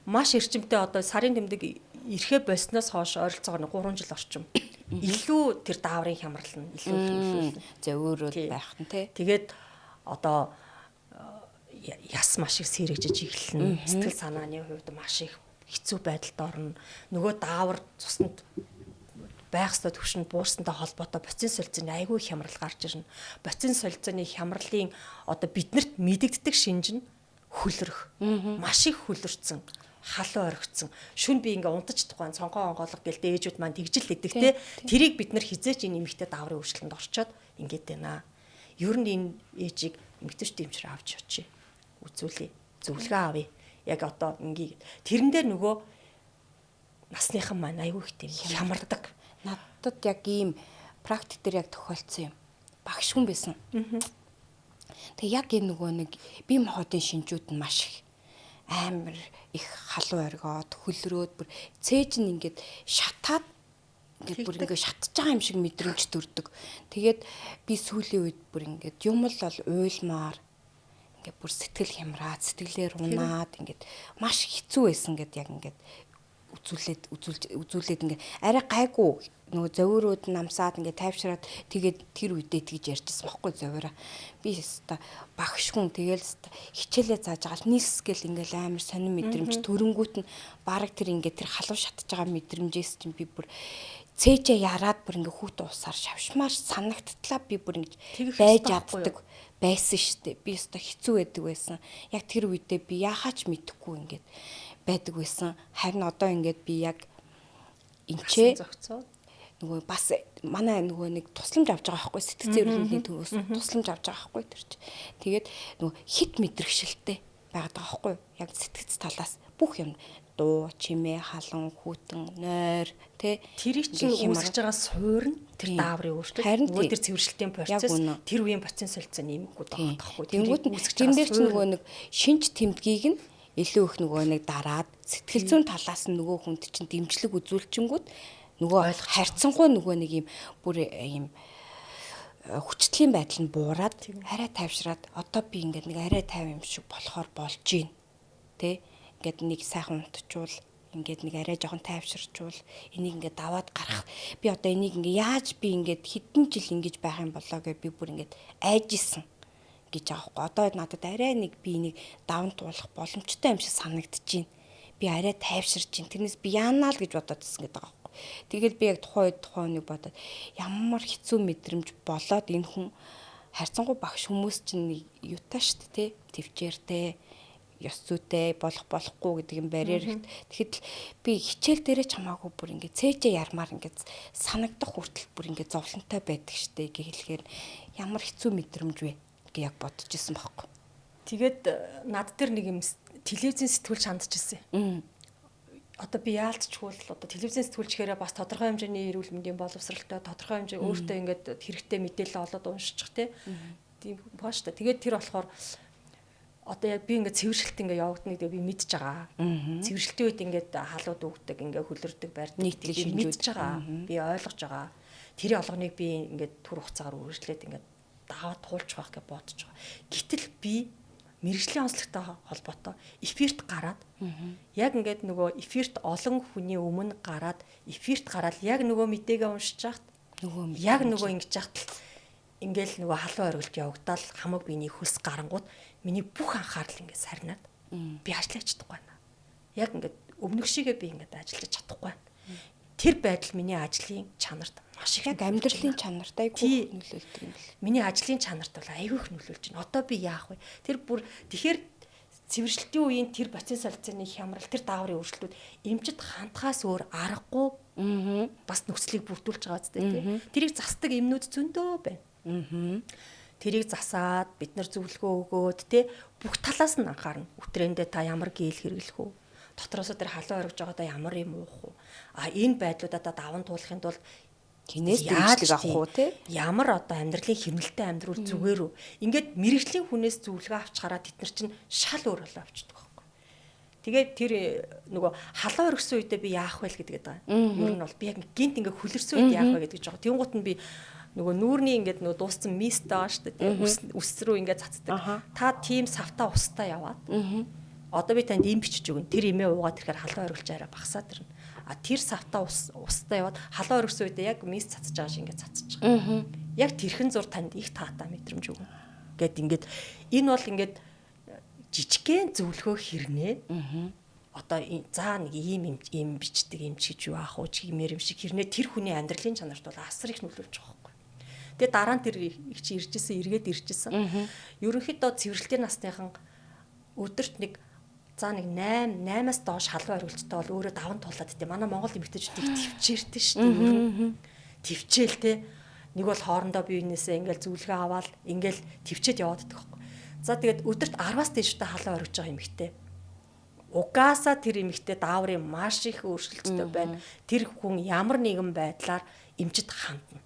маш эрчимтэй одоо сарын тэмдэг ирэхэ болсноос хойш ойролцоогоор 3 жил орчим. Илүү тэр дааврын хямрал нь илүү зөөрөд байх нь тий. Тэгээд одоо яс маш их сэрэгжиж эхэлнэ. Сэтгэл санааны хувьд маш их хэцүү байдалд орно. Нөгөө даавар цуснд байх ёстой төвшөнд буурсантай холбоотой боцын солилцооны айгүй хямрал гарч ирнэ. Боцын солилцооны хямралын одоо биднэрт мэдэгддэг шинж нь хөлрөх. Маш их хөлөрцөн, халуун оргицсан. Шүн би ингээ унтаж тухайн цонхоо онгоолго гэлдэ ээжүүд маань тэгжил хэдэг те. Тэрийг бид нар хизээч энэ эмэгтэй дааврын өөрчлөлтөнд орчоод ингээд байна. Ер нь энэ ээжийг эмэгтэйч дэмжрээ авч очие. Үзүүлээ. Зөвлөгөө авъя. Яг одоо ингээ тэрэн дээр нөгөө насныхан маань айгүй их тийм хямардаг. Надад яг ийм практик дээр яг тохиолдсон юм. Багш хүн байсан. Тэг яг энэ нөгөө нэг бие махбодын шинжүүд нь маш их амар их халуун оргиод хөлрөөд бүр цээж нь ингээд шатаад ингээд бүр ингээд шатж байгаа юм шиг мэдрэмж төрдөг. Тэгээд би сүүлийн үед бүр ингээд юм л бол уйлмаар ингээд бүр сэтгэл хямраад сэтгэлээр унаад ингээд маш хэцүү байсан гэд яг ингээд үзүүлээд ингээ арай гайгүй нөгөө зовиорууд намсаад ингээ тайвшраад тэгээд тэр үедээ тэгж ярьжсэн байхгүй зовиороо. Би өста багш хүн тэгээл өста хичээлээ зааж байгаа нийс гэл ингээл амар сонир мэдрэмж төрөнгүүт нь баг тэр ингээ тэр халуун шатж байгаа мэдрэмжээс чинь би бүр цээжээ яраад бүр ингээ хүүт уусаар шавшмаар санагдтлаа би бүр ингэж байж чаддаг байсан штэ. Би өста хэцүү байдаг байсан. Яг тэр үедээ би яхаач мэдэхгүй ингээд байдаг байсан. Харин одоо ингээд би яг энчээ нөгөө бас манай нөгөө нэг тусламж авч байгаа байхгүй сэтгцэн эрхлэлийн төвөөс тусламж авч байгаа байхгүй тэр чинь. Тэгээд нөгөө хит мэдрэгшилтэй байгаад байгаа байхгүй яг сэтгц талаас бүх юм дуу, чимээ, халуун, хүүтэн, нойр тэ тэрийг чинь үүсгэж байгаа суур нь тэр дааврын өөрчлөлт нөгөө тэр цэвэршилтийн процесс тэр үеийн процесс солилцоо нэмэггүй байгаа байхгүй. Тэнгүүд тэмдэр чинь нөгөө нэг шинж тэмдгийг нь илүү их нөгөө нэг дараад сэтгэл зүйн талаас нь нөгөө хүнд чинь дэмжлэг үзүүлчингүүд нөгөө харьцангуй нөгөө нэг юм бүр юм хүчтлийн байдал нь буураад арай тайвшраад одоо би ингээд нэг арай тайв юм шиг болохоор болж гин тэ ингээд нэг сайхан унтчул ингээд нэг арай жоохон тайвширчул энийг ингээд даваад гарах би одоо энийг ингээд яаж би ингээд хэдэн жил ингэж байх юм болоо гэж би бүр ингээд айжсэн гэж аахгүй одоо надад арай нэг би энийг даван туулах боломжтой юм шиг санагдчихээн би арай тайвширч чинь тэрнээс би яанаа л гэж бодоод ирсэн гэдэг байгаа байхгүй тэгэл би яг тухайн нэг бодоод ямар хэцүү мэдрэмж болоод энэ хүн харьцангуй багш хүмүүс чинь юутай шүү дээ төвчээртэй ёс зүйтэй болохгүй гэдэг юм барьер ихт. Тэгэхэд би хичээл дээрээ ч хамаагүй бүр ингээд цээжээ ярмаар ингээд санагдах хүртэл бүр ингээд зовлонтой байдаг штэ гэж хэлэхээр ямар хэцүү мэдрэмж вэ гэж яг бодож исэн байхгүй. Тэгээд над дээр нэг юм телевизэн сэтгүүлч хандчихсан. Одоо би яалтчгүй л одоо телевизэн сэтгүүлчгээрээ бас тодорхой хэмжээний эрүүл мэндийн боловсралтай тодорхой хэмжээ өөртөө ингээд хэрэгтэй мэдээлэл олоод уншчих те. Тийм баа штэ. Тэгээд тэр болохоор одоо яг би ингээд цэвэршилт ингээд явагдана гэдэг би мэдж байгаа. Цэвэршилтийн үед ингээд халууд өгдөг, ингээд хөлөрдөг байрдаг нийтлэг мэдж байгаа. Би ойлгож байгаа. Тэр олгоныг би ингээд түр хугацаагаар үргэлжлээд ингээд даваад туулж байх гэж бодож байгаа. Гэтэл би мэрэгжлийн онцлогтой холбоотой эфирт гараад яг ингээд нөгөө эфирт олон хүний өмнө гараад эфирт гараад яг нөгөө мэдээгээ уншиж хахад яг нөгөө ингэж хахад ингээл нөгөө халуун оргилж явагдал хамаг биений хөлс гарангууд миний бүх анхаарал ингээд сарнаад би ажиллаж чадахгүй байна. Яг ингээд өвнөх шигээ би ингээд ажиллаж чадахгүй байна. Тэр байдал миний ажлын чанарт маш их яг амьдралын чанарт айгүй нөлөөлдөг юм бэл. Миний ажлын чанарт бол айгүй их нөлөөлж байна. Одоо би яах вэ? Тэр бүр тэгэхээр цэвэршилтийн үеийн тэр процесс солилцооны хямрал тэр дааврын өөрчлөлтүүд эмчит хандхаас өөр аргагүй бас нөхцөлийг бүрдүүлж байгаа зү тийм. Тэрийг засдаг эмнүүд зөндөө байна. Тэрийг засаад бид нар зөвлөгөө өгөөд те бүх талаас нь анхаарна. Үтрэндээ та ямар гээл хэрэглэх үү? Дотроос тэр халуун оргиж байгаадаа ямар юм уух уу? Энэ байдлуудаа даван туулахын тулд хинээс дэмжлэг авах уу те? Ямар одоо амьдралын хэмнэлтэй амьдрал зүгээр үү? Ингээд мэрэгжлийн хүнээс зөвлөгөө авчгараа тэд нар чинь шал өөр болоо авчдаг байхгүй. Тэгээд тэр нөгөө халуун оргисон үедээ би яах вэ гэдэг байгаа. Ер нь бол би яг гинт ингээд хөлөрсөн үед яах вэ гэдэг жоо. Тэнгуут нь би нөгөө нүүрний ингээд нөгөө дууссан мист байгаа шүү дээ. Үс рүү ингээд цацдаг. Та тийм савтаа устаа яваад. Одоо би танд им бичиж өгнө. Тэр имээ уугаад ирэхээр халуун оргилж арай багасаад ирнэ. Тэр савтаа устаа яваад халуун оргисон үедээ яг мист цацж байгаа шиг ингээд цацж байгаа. Яг тэрхэн зур танд их таатай мэдрэмж өгнө. Гэт ингээд энэ бол ингээд жижигхэн зөвлөгөө хэрнээ. Одоо заа нэг ийм бичдэг юм чиж юу аах уу чимээр юм шиг хэрнээ тэр хүний амьдралын чанарт бол асар их нөлөөлж байгаа байхгүй. Тэгээ дараа нь тэр их чи эргээд иржсэн. Ерөнхийдөө цэвэрлэлтийн насныхан өдөрт нэг за нэг 8-8-аас доош халуун оргилжтой бол өөрөө даван туулаад тийм. Манай Монгол эмэгтэйчүүдийг төвчээртэй шүү дээ. Төвчээл те. Нэг бол хоорондоо биенээсээ ингээл зөвлөгөө аваад ингээл төвчээд яваад байдаг байхгүй. За тэгээд өдөрт 10-аас дээштэй халуун оргиж байгаа эмэгтэй. Угаасаа тэр эмэгтэй дааврын маш их өөрчлөлттэй байна. Тэр хүн ямар нэгэн байдлаар эмчит хандна.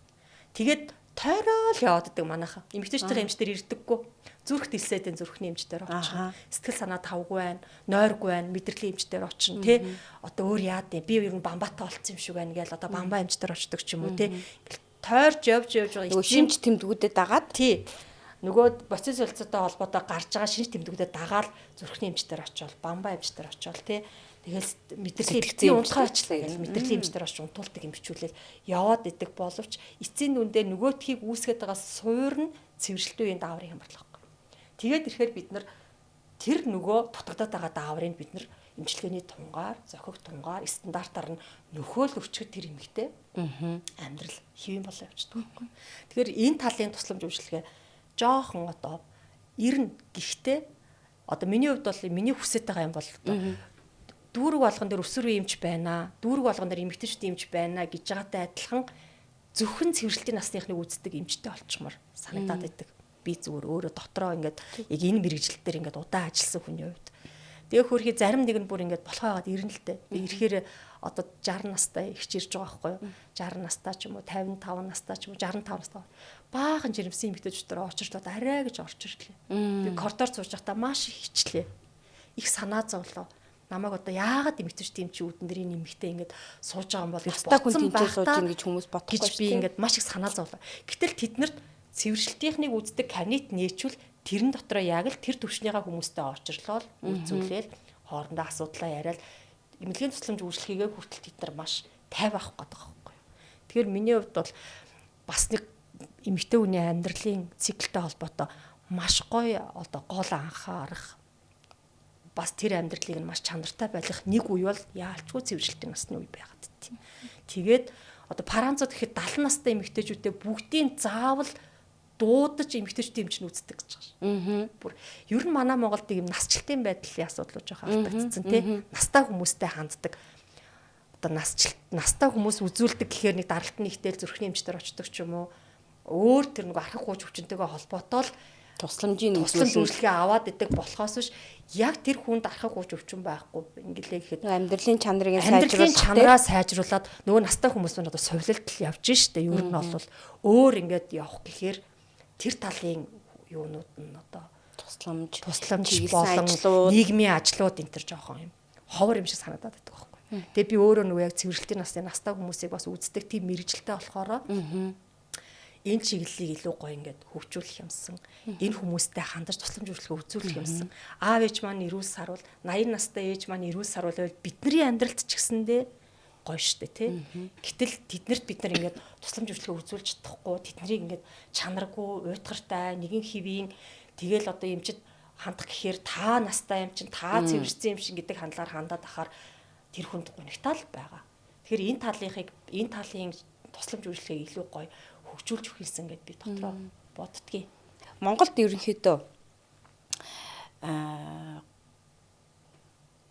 Тэгээд тойрол явааддаг манайха. Эмэгтэйчдэр эмчтэр ирдэггүй. Зүрх дэлсээдэн зүрхний эмчтэр очно. Сэтгэл санаа тавгүй байна, нойргүй байна, мэдрэлийн эмчтэр очно, тэ. Одоо өөр яад вэ? Би ер нь бамбаатай болцсон юм шиг байна гээл одоо бамбаа эмчтэр очдог ч юм уу, тэ. Тойрж явж байгаа шинж тэмдгүүдэд дагаад тий. Нөгөө процесс солилцоотой холбоотой гарч байгаа шинж тэмдгүүдэд дагаал зүрхний эмчтэр очивол, бамбаа эмчтэр очивол, тэ. Тэгэл мэдрэлийн би унтгаачлаа гэж мэдрэлийн эмчтэр очиж унтуулдаг эмчүүлэл яваад идэг боловч эцсийн дүндээ нөгөөдхийг үүсгэж байгаа суур нь цэвэрлэлтийн үеийн дааврын хямрал байхгүй. Тэгээд ирэхээр бид нар тэр нөгөө дутагдаад байгаа дааврыг бид нар эмчилгээний тунгаар, зохих тунгаар стандартаар нь нөхөөл өчгөд тэр эмэгтэй амьдрал хэвэн болоо явчихдаг байхгүй. Тэгэхээр энэ талын тусламж үйлчилгээ жоохон одоо ирнэ. Гэхдээ одоо миний хувьд бол миний хүсэж байгаа юм бол дүүрэг болгон дээр өсвөр үеийн эмч байна. Дүүрэг болгон дээр эмэгтэйчүүд эмч байна гэж байгаатай адилхан зөвхөн цэвэрлэлтийн насныхныг үздэг эмчтэй болчмоор санагдаад байдаг. Би зүгээр өөрөө дотроо ингээд яг энэ мэрэгжил дээр ингээд удаан ажилласан хүний хувьд. Тэгээ хөрхий зарим нэг нь бүр ингээд болохоо хагаад ирнэ л дээ. Би ирэхээр одоо 60 настай ихч ирж байгаа байхгүй юу? 60 настай ч юм уу 55 настай ч юм уу 65 настай. Баахан жирэмсэн эмэгтэйчүүдээр очирчдод арай гэж орч ирлээ. Би коридор сууж байхдаа маш их хичлээ. Их санаа зовлоо. Намайг одоо яагаад эмэгтэйчүүд юм чи үүдэн дээр энэ эмэгтэй ингээд сууж байгаа юм бол Настаа хүн тэнцээ сууж ийн гэж хүмүүс бодохгүй гэж би ингээд маш их санаа зовлоо. Гэтэл тэднэрт цэвэршилтийнхнийг үздэг кабинет нээчүүл тэрэн дотроо яг л тэр төвчнийхээ хүмүүстэй орчрлол үзүүлээл хоорондоо асуудлаа яриад эмнэлгийн тусламж үйлчлэхийгээ хүртэл тэд нар маш тайв авах гэдэг байхгүй. Тэгэхээр миний хувьд бол бас нэг эмэгтэй хүний амьдралын циклтэй холбоотой маш гоё одоо гол анхаарах бас тэр амьдралыг нь маш чанартай байлгах нэг үе бол яалчгүй цэвэршилтийн насны үе байгаад тийм. Тэгээд одоо паранцууд гэхэд 70 настай эмэгтэйчүүдээ бүгдийн заавал дуудаж эмэгтэйчүүдийн эмч нь үздэг гэж байгаа. Бүр ер нь манай Монголд ийм насжилтын байдлын асуудлууд жоохон алдагдсан тийм. Настай хүмүүстэй ханддаг. Одоо настай хүмүүс үзүүлдэг гэхээр нэг даралтны ихтэй зүрхний эмчтэр очдог ч юм уу. Өөр тэр нэг архаг гууч өвчнөтэйгээ холбоотой л тусламжийн үйлчлэгээ аваад идэг болохоос биш яг тэр хүнд архаг гууч өвчин байхгүй ингэлээ гэхэд амьдралын чанараа сайжруулад нөгөө настай хүмүүс нь одоо совилалт явж штэ ер нь бол өөр ингээд явах гэхээр тэр талын юунууд нь одоо тусламж болон нийгмийн ажлууд энэ төр жоохон юм ховор юм шиг санагдаад байдаг байхгүй. Тэгээ би өөрөө нөгөө яг цэвэрлэлтийн насны настай хүмүүсийг бас үздэг тийм мэрэгжилтэй болохоор энэ чиглэлийг илүү гоё ингээд хөгжүүлэх юмсан. Энэ хүмүүстэй хандаж тусламж үйлчлэгээ үзүүлэх юмсан. Аав ээж маань эрүүл сарвал 80 настай ээж маань эрүүл сарвал бидний амьдралд ч гэсэндээ гоё штэ тий. Гэтэл тэднэрт бид нар ингээд тусламж үйлчлэгээ үзүүлж чадахгүй тэднийг ингээд чанаргүй уйтгартай нэгэн хэвийн тэгэл одоо эмчид хандах гэхээр та настай юм чин та цэвэрсэн юм шиг гэдэг хандлагаар хандаад ахаар тэр хүнд гонигтаал байгаа. Тэгэхээр энэ талын тусламж үйлчлэгийг илүү гоё хөгжүүлж өгүүлсэн гэдээ би дотроо боддгийг. Монголд ерөнхийдөө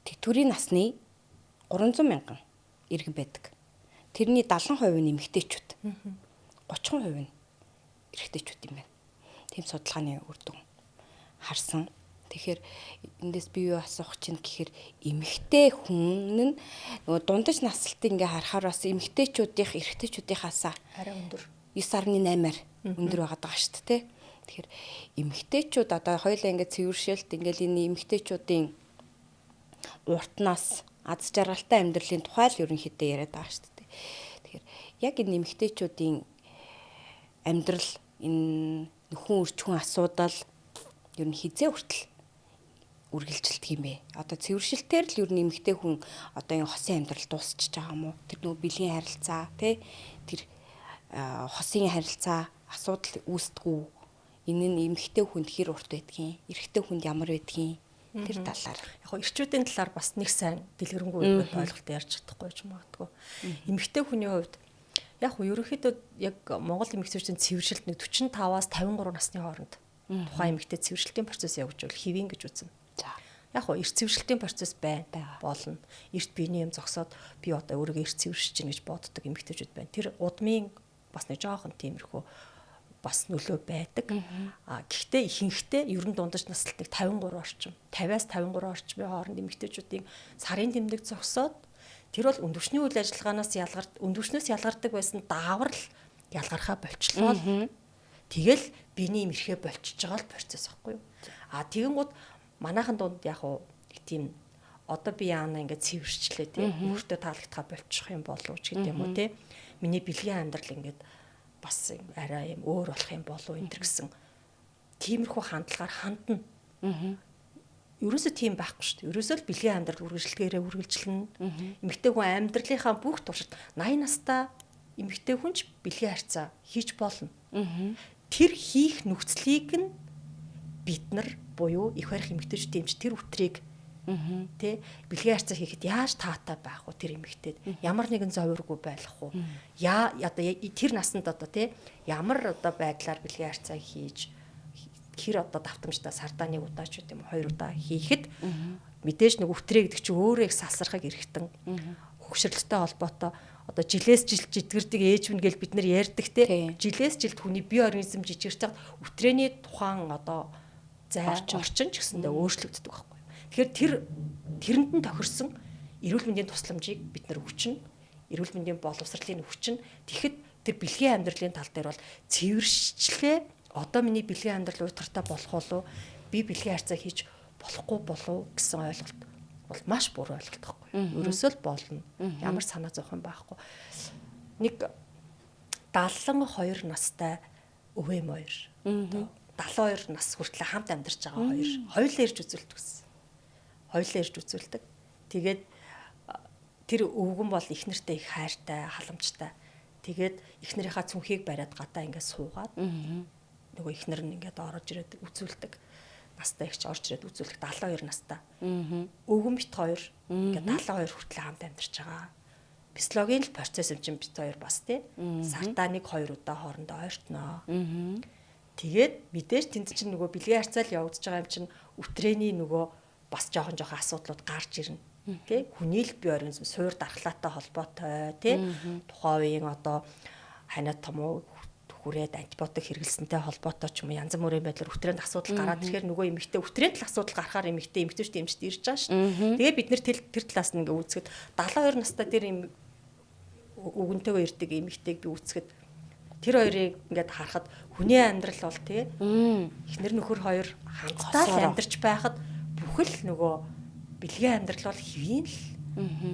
тэтгэврийн насны 300 мянган иргэн байдаг. Тэрний 70% нь эмэгтэйчүүд. 30% нь эрэгтэйчүүд юм байна. Тийм судалгааны үр дүн харсан. Тэгэхээр эндээс би юу асуух чинь гэхээр эмэгтэй хүн нь нөгөө дундаж наслтыг ингээ харахаар бас эмэгтэйчүүдийнх эрэгтэйчүүдийнхаасаа арай өндөр 9.8-аар өндөр байгаа даа шүү дээ. Тэгэхээр эмэгтэйчүүд одоо хоёулаа ингээ цэвэршээлт ингээл энэ эмэгтэйчүүдийн уртнаас аз жаргалтай амьдралын тухай л ерөнхийдөө яриад байгаа шүү дээ. Тэгэхээр яг энэ эмэгтэйчүүдийн амьдрал энэ нөхөн өрчхүн асуудал ер нь хизээ хүртэл үргэлжилдэг юм бэ. Одоо цэвэршилтээр л ер нь эмэгтэй хүн одоо энэ хосын амьдрал дуусчихж байгаа юм уу? Тэр нөгөө бэлгийн харилцаа тий тэр хосын харилцаа асуудал үүсдэггүй. Энэ нь эмэгтэй хүнд хэр урт байдгийг, эрэгтэй хүнд ямар байдгийг тэр талаар. Яг хоо эрчүүдийн талаар бас нэг сайн дэлгэрэнгүй ойлголт ярьж чадахгүй ч магадгүй. Эмэгтэй хүний хувьд яг хоо ерөнхийдөө яг Монгол эмэгтэйчүүдийн цэвэршилт нэг 45-аас 53 насны хооронд тухайн эмэгтэй цэвэршилтийн процесс явуулж хэвийн гэж үзнэ. За. Яг хоо эрт цэвэршилтийн процесс болно. Эрт биений юм зогсоод би одоо өөрийгөө эрт цэвэршиж чинь гэж боддог эмэгтэйчүүд байна. Тэр удмын бас нэг жоохон тиймэрхүү бас нөлөө байдаг. Гэхдээ ихэнхдээ ерөн дундаж наслтыг 53 орчим, 50-аас 53 орчмын хооронд эмэгтэйчүүдийн сарын тэмдэг зогсоод тэр бол өндөвчний үйл ажиллагаанаас өндөвчнөөс ялгардаг байсан даавар л ялгархаа болчлоо. Тэгэл биений имэрхээ болчихж байгаа л процесс байхгүй юу. Тэгэнгүүт манайхан дунд яг уу тийм одоо би яана ингээд цэвэрчлээ тийм өөртөө таалагдхаа болчих юм болов ч гэдэг юм уу тийм. Миний бэлгийн амьдрал ингээд бас арай юм өөр болох юм болов энэ гэсэн тиймэрхүү хандлагаар хандна. ерөөсөө тийм байхгүй шүү дээ. Ерөөсөө л бэлгийн амьдрал үргэлжлэлгээрээ үргэлжлэнэ. Эмэгтэй хүн амьдралынхаа бүх туршид 80 настай эмэгтэй хүн ч бэлгийн харьцаа хийж болно. Тэр хийх нөхцөлийг нь бид нар буюу их барих эмэгтэйчүүд юмч тэр үтрийг тэ бэлгийн харьцаа хийхэд яаж таатай байх вэ тэр эмэгтэйд ямар нэгэн зовиргүй байх уу одоо тэр насанд одоо тэ ямар одоо байдлаар бэлгийн харьцаа хийж хэр одоо давтамжтай сардаа нэг удаа ч гэдэм 2 удаа хийхэд мэдээж нэг үтрээ гэдэг чинь өөрөө их салсархаг эргэтэн хөгшрөлттэй холбоотой одоо жилээс жилд жидгэрдэг ээж мэн гэл бид нар ярьдаг те жилээс жилд хүний бие организм жижигэрч байгаа үтрээний тухайн одоо орчин ч гэсэндээ өөрчлөгддөг байхгүй. Тэгэхээр тэрэнд нь тохирсон эрүүл мэндийн тусламжийг бид нар өгчнө. Эрүүл мэндийн боловсролын өгчнө. Тэгэхэд тэр бэлгийн амьдралын тал дээр бол цэвэрчлээ одоо миний бэлгийн амьдрал уйтгартай болох болов би бэлгийн харьцаа хийж болохгүй болов гэсэн ойлголт бол маш буруу ойлголт байхгүй. Ерөөсөө л болно. Ямар санаа зовхон байхгүй. Нэг 72 настай өвөө моёр. 72 нас хүртэл хамт амьдарч байгаа хоёр. Хоёулаа ирж үзүүлдэг гэсэн. Хоёулаа ирж үзүүлдэг. Тэгээд тэр өвгөн бол ихнэртэй их хайртай, халамжтай. Тэгээд ихнэрийнхаа цүнхийг бариад гадаа ингээд суугаад нөгөө ихнэр нь ингээд орж ирээд үзүүлдэг. Настай ихч орж ирээд үзүүлэх 72 настай. Өвгөн бит хоёр ингээд 72 хүртэл хамт амьдарч байгаа. Физиологийн л процесс юм чинь бит хоёр бас тий. Сартаа 1-2 удаа хоорондоо ойртноо. Тэгээд мэдээж тэнд чинь нөгөө бэлгийн харьцаа л явагдаж байгаа юм чинь үтрээний нөгөө бас жоохон асуудлууд гарч ирнэ. Тэ хүний л бие организм суур дархлаатай холбоотой тий. Тухайн үеийн одоо ханиад том уу хүрээд антибиотик хэрэглэсэнтэй холбоотой ч юм уу янз бүрийн байдлаар үтрээнд асуудал гараад тэгэхээр нөгөө эмэгтэй үтрээнд л асуудал гарахаар эмэгтэйчүүд эмчд ирж байгаа шүү. Тэгээд бид нэр тэр талаас нь ингээ үзэхэд 72 настай тэр өвгөнтэйгөө ирдэг эмэгтэйг би үзэхэд тэр хоёрыг ингээд харахад хүний амьдрал бол тий эхнэр нөхөр хоёр хамтдаа л амьдарч байхад бүхэл нөгөө бэлгийн амьдрал бол хэвийн л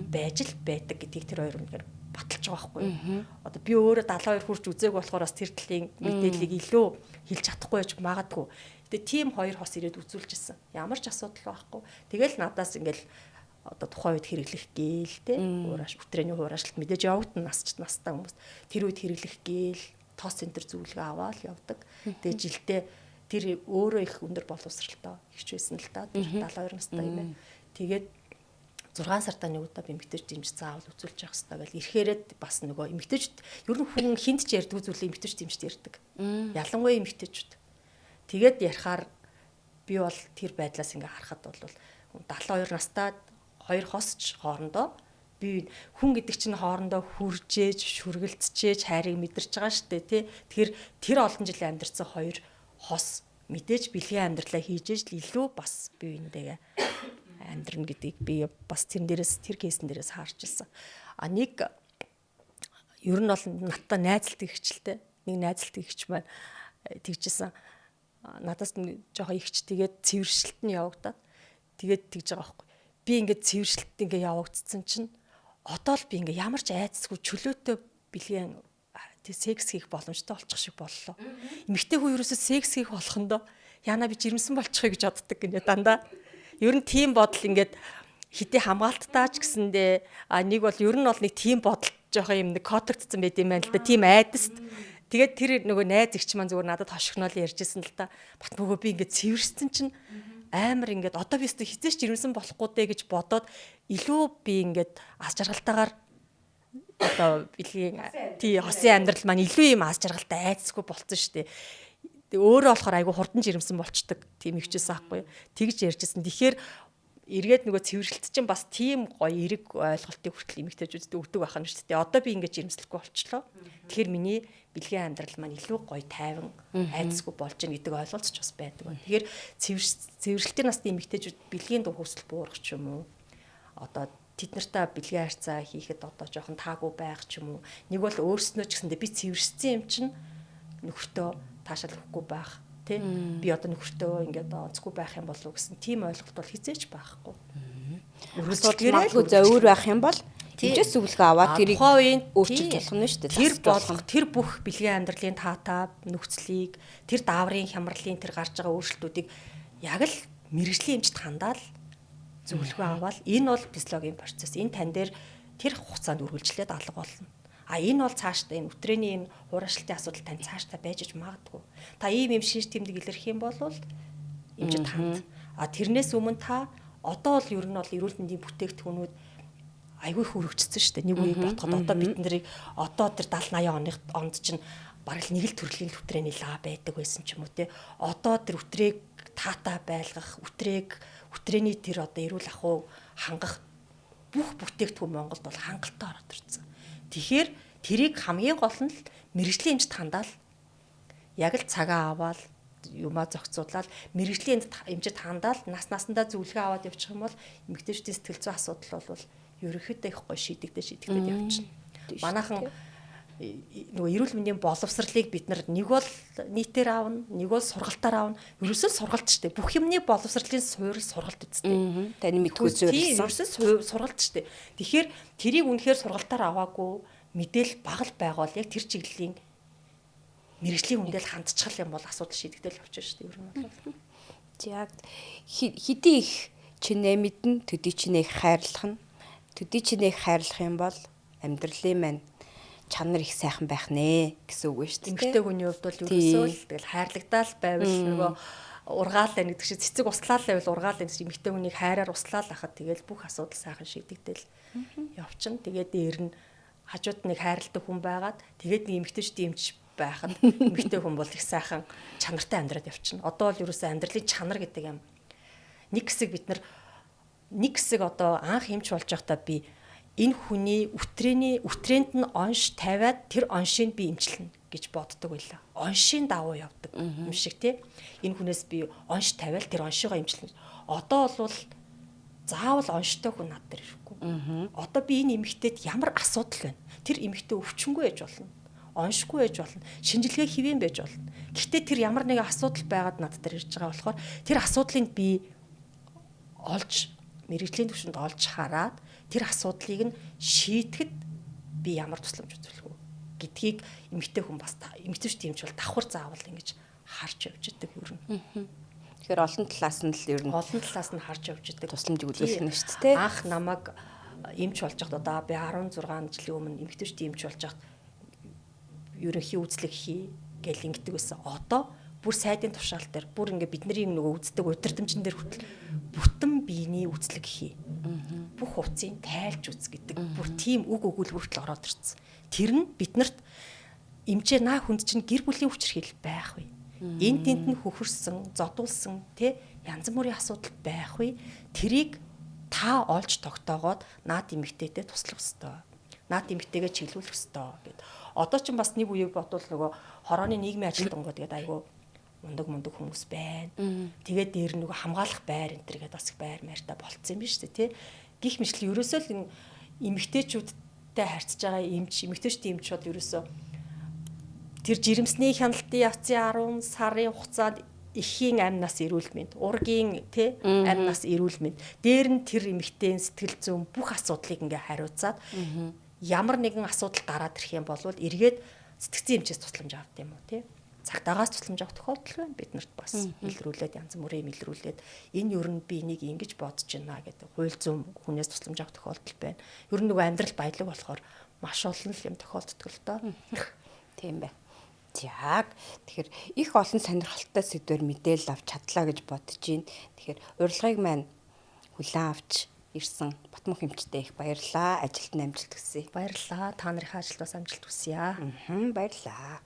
байж л байдаг гэдгийг тэр хоёр үнээр баталж байгаа байхгүй юу. Одоо би өөрөө 72 хүрч үзээг болохоор бас тэр талын мэдээллийг илүү хэлж чадахгүй байж магадгүй. Гэтэ тийм хоёр хос ирээд үзүүлж ирсэн. Ямар ч асуудал байхгүй. Тэгэл надаас ингээл одоо тухайн үед хэрэглэх гээл те уураш бүтрээний хуурашилт мэдээж явагдана настай хүмүүс. Тэр үед хэрэглэх гээл тос центр зөвлөгөө аваад явдаг. Тэгээ жилдээ тэр өөрөө их өндөр боловсралтай ихч байсан л та. 72 настай юм байна. Тэгээд 6 сартаа нэг удаа эмэгтэйч дэмж заавал үзүүлж явах хэрэгтэй байл. Ирэхээрээ бас нөгөө эмэгтэйчд ер нь хүн хинт ч ярьдаг үзүүлээ эмэгтэйч дэмжд ярьдаг. Ялангуяа эмэгтэйчүүд. Тэгээд ярихаар би бол тэр байдлаас ингээ харахад бол 72 настай хоёр хосч хоорондоо би хүн гэдэг чинь хоорондоо хүржээж, шүргэлцчээж хайрыг мэдэрч байгаа шүү дээ, тий. Тэгэхээр тэр олон жилийн амьдарсан хоёр хос мэдээж бэлгийн амьдралаа хийж иж илүү бас бие биендээ амьдрна гэдгийг би бас тэр кейсэн дээрээс харж ирсэн. А нэг ер нь бол надтай найзалдаг ихчлээ. Нэг найзалдаг ихч маань тэгжсэн. Надаас нь жоохон ихч тэгээд цэвэршилт нь явагдаад тэгээд тэгж байгаа байхгүй. Би ингээд цэвэршилт ингээд явагдсан чинь одоо л би ингээд ямар ч айцсгүй чөлөөтэй бэлгийн секс хийх боломжтой болчих шиг боллоо. Эмэгтэй хүн ерөөсөө секс хийх болохондоо яана би жирэмсэн болчихъя гэж боддог гинэ дандаа. Ер нь тийм бодол ингээд хитэ хамгаалттайч гэсэндээ нэг бол ер нь бол нэг тийм бодол жоохон юм нэг кодогдсон байт юм байна л да. Тийм айдаст. Тэгээд тэр нөгөө найз игч маань зүгээр надад хошигнол ярьжсэн л та. Бат нөгөө би ингээд цэвэрсэн чинь амар ингээд одоо би өстө хизээч жирэмсэн болохгүй дээ гэж бодоод илүү би ингээд аз жаргалтайгаар одоо бэлгийн тий хосын амьдрал маань илүү юм аз жаргалтай айцсгүй болцсон шүү дээ. Өөрөө болохоор айгу хурдан жирэмсэн болчдөг тийм ихчээс аахгүй. Тэгж ярьжсэн. Тэгэхээр эргээд нөгөө цэвэрлэлт чинь бас тийм гоё эрэг ойлголтыг хүртэл эмэгтэйчүүдэд өгдөг байх нь шүү дээ. Одоо би ингэж жирэмслэхгүй болчлоо. Тэгэхээр миний бэлгийн амьдрал маань илүү гоё тайван айцсгүй болж гин гэдэг ойлголт ч бас байдаг. Тэгэхээр цэвэрлэлтийн насны эмэгтэйчүүд бэлгийн дур хүсэл буурах ч юм уу. Одоо тэд нартай бэлгийн харьцаа хийхэд одоо жоохон таагүй байх ч юм уу. Нэг бол өөрснөө ч гэсэндээ би цэвэрсэн юм чинь нөхөртөө таашаал өгөхгүй байх. Би одоо нөхөртөө ингээд онцгүй байх юм болов уу гэсэн тийм ойлголт бол хизээч байхгүй. Магадгүй зөөр байх юм бол тийчээс зөвлөгөө аваад тэрийг өөрчилж болох нь шүү дээ. Тэр бүх бэлгийн амьдралын таатай нөхцөлийг тэр дааврын хямралын тэр гарч байгаа өөрчлөлтүүдийг яг л мэрэгжлийн эмчт хандаал зөвлөгөө аваад энэ бол физиологийн процесс. Энэ тань дээр тэр хугацаанд үргэлжлээд алга болно. А энэ бол цаашдаа энэ өтрээний юм хуурайшлтын асуудал тань цаашдаа байж магадгүй. Та ийм шинж тэмдэг илэрх юм бол эмчт ханд. А тэрнээс өмнө та одоо бол ер нь бол эрүүл мэндийн бүтээгдэхүүнүүд айгүй хөрөгчсөн шүү дээ. Нэг үеийг бодоход одоо бид нарыг одоо тэр 70 80 онд чинь бараг л нэг л төрлийн өтрээний лаа байдаг байсан ч юм уу те. Одоо тэр өтрээг таата байлгах, өтрээний тэр одоо эрүүл ахуй хангах бүх бүтээгдэхүүн Монголд бол хангалттай ороод ирсэн. Тэгэхээр тэрийг хамгийн гол нь л мэрэгжлийн эмчт хандаал яг л цагаа аваад юмаа зохицуулаад мэрэгжлийн эмчт хандаал наснасандаа зөвлөгөө аваад явчих юм бол эмэгтэйчдийн сэтгэл зүйн асуудал бол ерөнхийдөө их гоё шийдэгдээд явчихна. Манайхан нөгөө эрүүл мэндийн боловсролыг бид нэг бол нийтээр аавна, нэг бол сургалтаар аавна. Ерөөсөө сургалт штэ. Бүх юмны боловсролын суурь сургалт үсттэй. Таны мэдгүй зөвлөсөн. Ерөөсөө сургалт штэ. Тэгэхээр тэрийг үнэхээр сургалтаар аваагүй мэдээл бага л байгаа бол яг тэр чиглэлийн мэрэгжлийн хүндэл хандчихал юм бол асуудал шийдэгдэл явчихна штэ. Ер нь бол. Яг хэдий их чинээ мэднэ, төдий чинээ хайрлах нь. Төдий чинээ хайрлах юм бол амьдралын маань чанар их сайхан байх нэ гэсэн үг шүү дээ. Эмэгтэй хүний хувьд бол ерөөсөө л тэгэл хайрлагдаал байвал нөгөө ургаалаа гэдэг чинь цэцэг услаал байвал ургаал гэсэн эмэгтэй хүнийг хайраар услаал хахад тэгэл бүх асуудал сайхан шийдэгдэл явчихна. Тэгээд дээр нь хажууд нэг хайрладаг хүн байгаад тэгээд нэг эмэгтэйчдийн эмч байхад эмэгтэй хүн бол их сайхан чанартай амьдраад явчихна. Одоо бол ерөөсөө амьдралын чанар гэдэг юм. Нэг хэсэг одоо анх эмч болж байхдаа би энэ хүний өтрээнд нь онш тавиад тэр оншийг би эмчилнэ гэж боддог байлаа. Оншийн давуу явдаг юм шиг тий. Энэ хүнээс би онш тавиал тэр оншигоо эмчилнэ. Одоо бол заавал онштой хүн над дээр ирэхгүй. Одоо би энэ эмэгтэйд ямар асуудал байна? Тэр эмэгтэй өвчнгүй байж болно. Оншгүй байж болно. Шинжилгээ хэвэн байж болно. Гэхдээ тэр ямар нэгэн асуудал байгаад над дээр ирж байгаа болохоор тэр асуудлыг би олж мэрэгжлийн түвшинд олж хараад тэр асуудлыг нь шийдэхэд би ямар тусламж үзүүлэх вэ гэдгийг эмэгтэй хүн бас эмэгтэйчдийн эмч бол давхар заавал ингэж харж явж идэг ер нь. Тэгэхээр олон талаас нь л ер нь харж явж идэг. Тусламж үзүүлэх нь шүү дээ. Анх намайг эмч болж байхад одоо би 16 жилийн өмнө эмэгтэйчдийн эмч болж байхад ерөнхий үзлэг хий гэл ингэдэг байсан. Одоо бүр сайдын тушаал дээр бүр ингээ бидний нөгөө үздэг удирдамжин дээр хүртэл бүтэн биений үзлэг хий. Бүх хувцсыг тайлж үз гэдэг. Бүр тийм үг өгүүлбэр хүртэл ороод ирсэн. Тэр нь биднэрт эмчээ наа хүнд чинь гэр бүлийн хүчирхийлэл байх вэ? Энд тент нь хөхөрсөн, зодуулсан тэ янз бүрийн асуудал байх вэ? Тэрийг та олж тогтоогоод наад эмэгтэйдээ туслах ёстой. Наад эмэгтэйгээ чиглүүлэх ёстой гэд. Одоо ч бас нэг үеийг бодвол нөгөө хорооны нийгмийн ажилтнууд гэдэг айгүй мундаг хүмүүс байна. Тэгээд дээр нөгөө хамгаалах байр энэ төр гэдэг бас их байр маяртай болцсон юм биш үү те. Гэх мэтлээ ерөөсөө л эмэгтэйчүүдтэй харьцаж байгаа эмэгтэйчдийн эмч бол ерөөсөө тэр жирэмсний хяналтын явцын 10 сарын хугацаанд эхийн амь нас эрүүл мэнд, ургийн те амь нас эрүүл мэнд. Дээр нь тэр эмэгтэйн сэтгэл зүйн бүх асуудлыг ингээ хариуцаад ямар нэгэн асуудал гараад ирэх юм бол эргээд сэтгцэн эмчээс тусламж авдаг юм уу те. Цагтаагаас тусламж авах тохиолдол байна. Биднэрт бас илрүүлээд янз бүрийн илрүүлээд энэ ер нь би энийг ингэж бодож байна гэдэг хууль зүйн хүнээс тусламж авах тохиолдол байна. Ер нь нөгөө амьдрал баялаг болохоор маш олон юм тохиолддог л доо. Тийм бай. Яг тэгэхээр их олон сонирхолтой сэдвээр мэдээлэл авч чадлаа гэж бодож байна. Тэгэхээр урилгыг маань хүлээн авч ирсэн Батмунх эмчтэй их баярлалаа. Ажилд нь амжилт хүсье. Баярлалаа. Та нарын ажилд бас амжилт хүсье. Баярлалаа.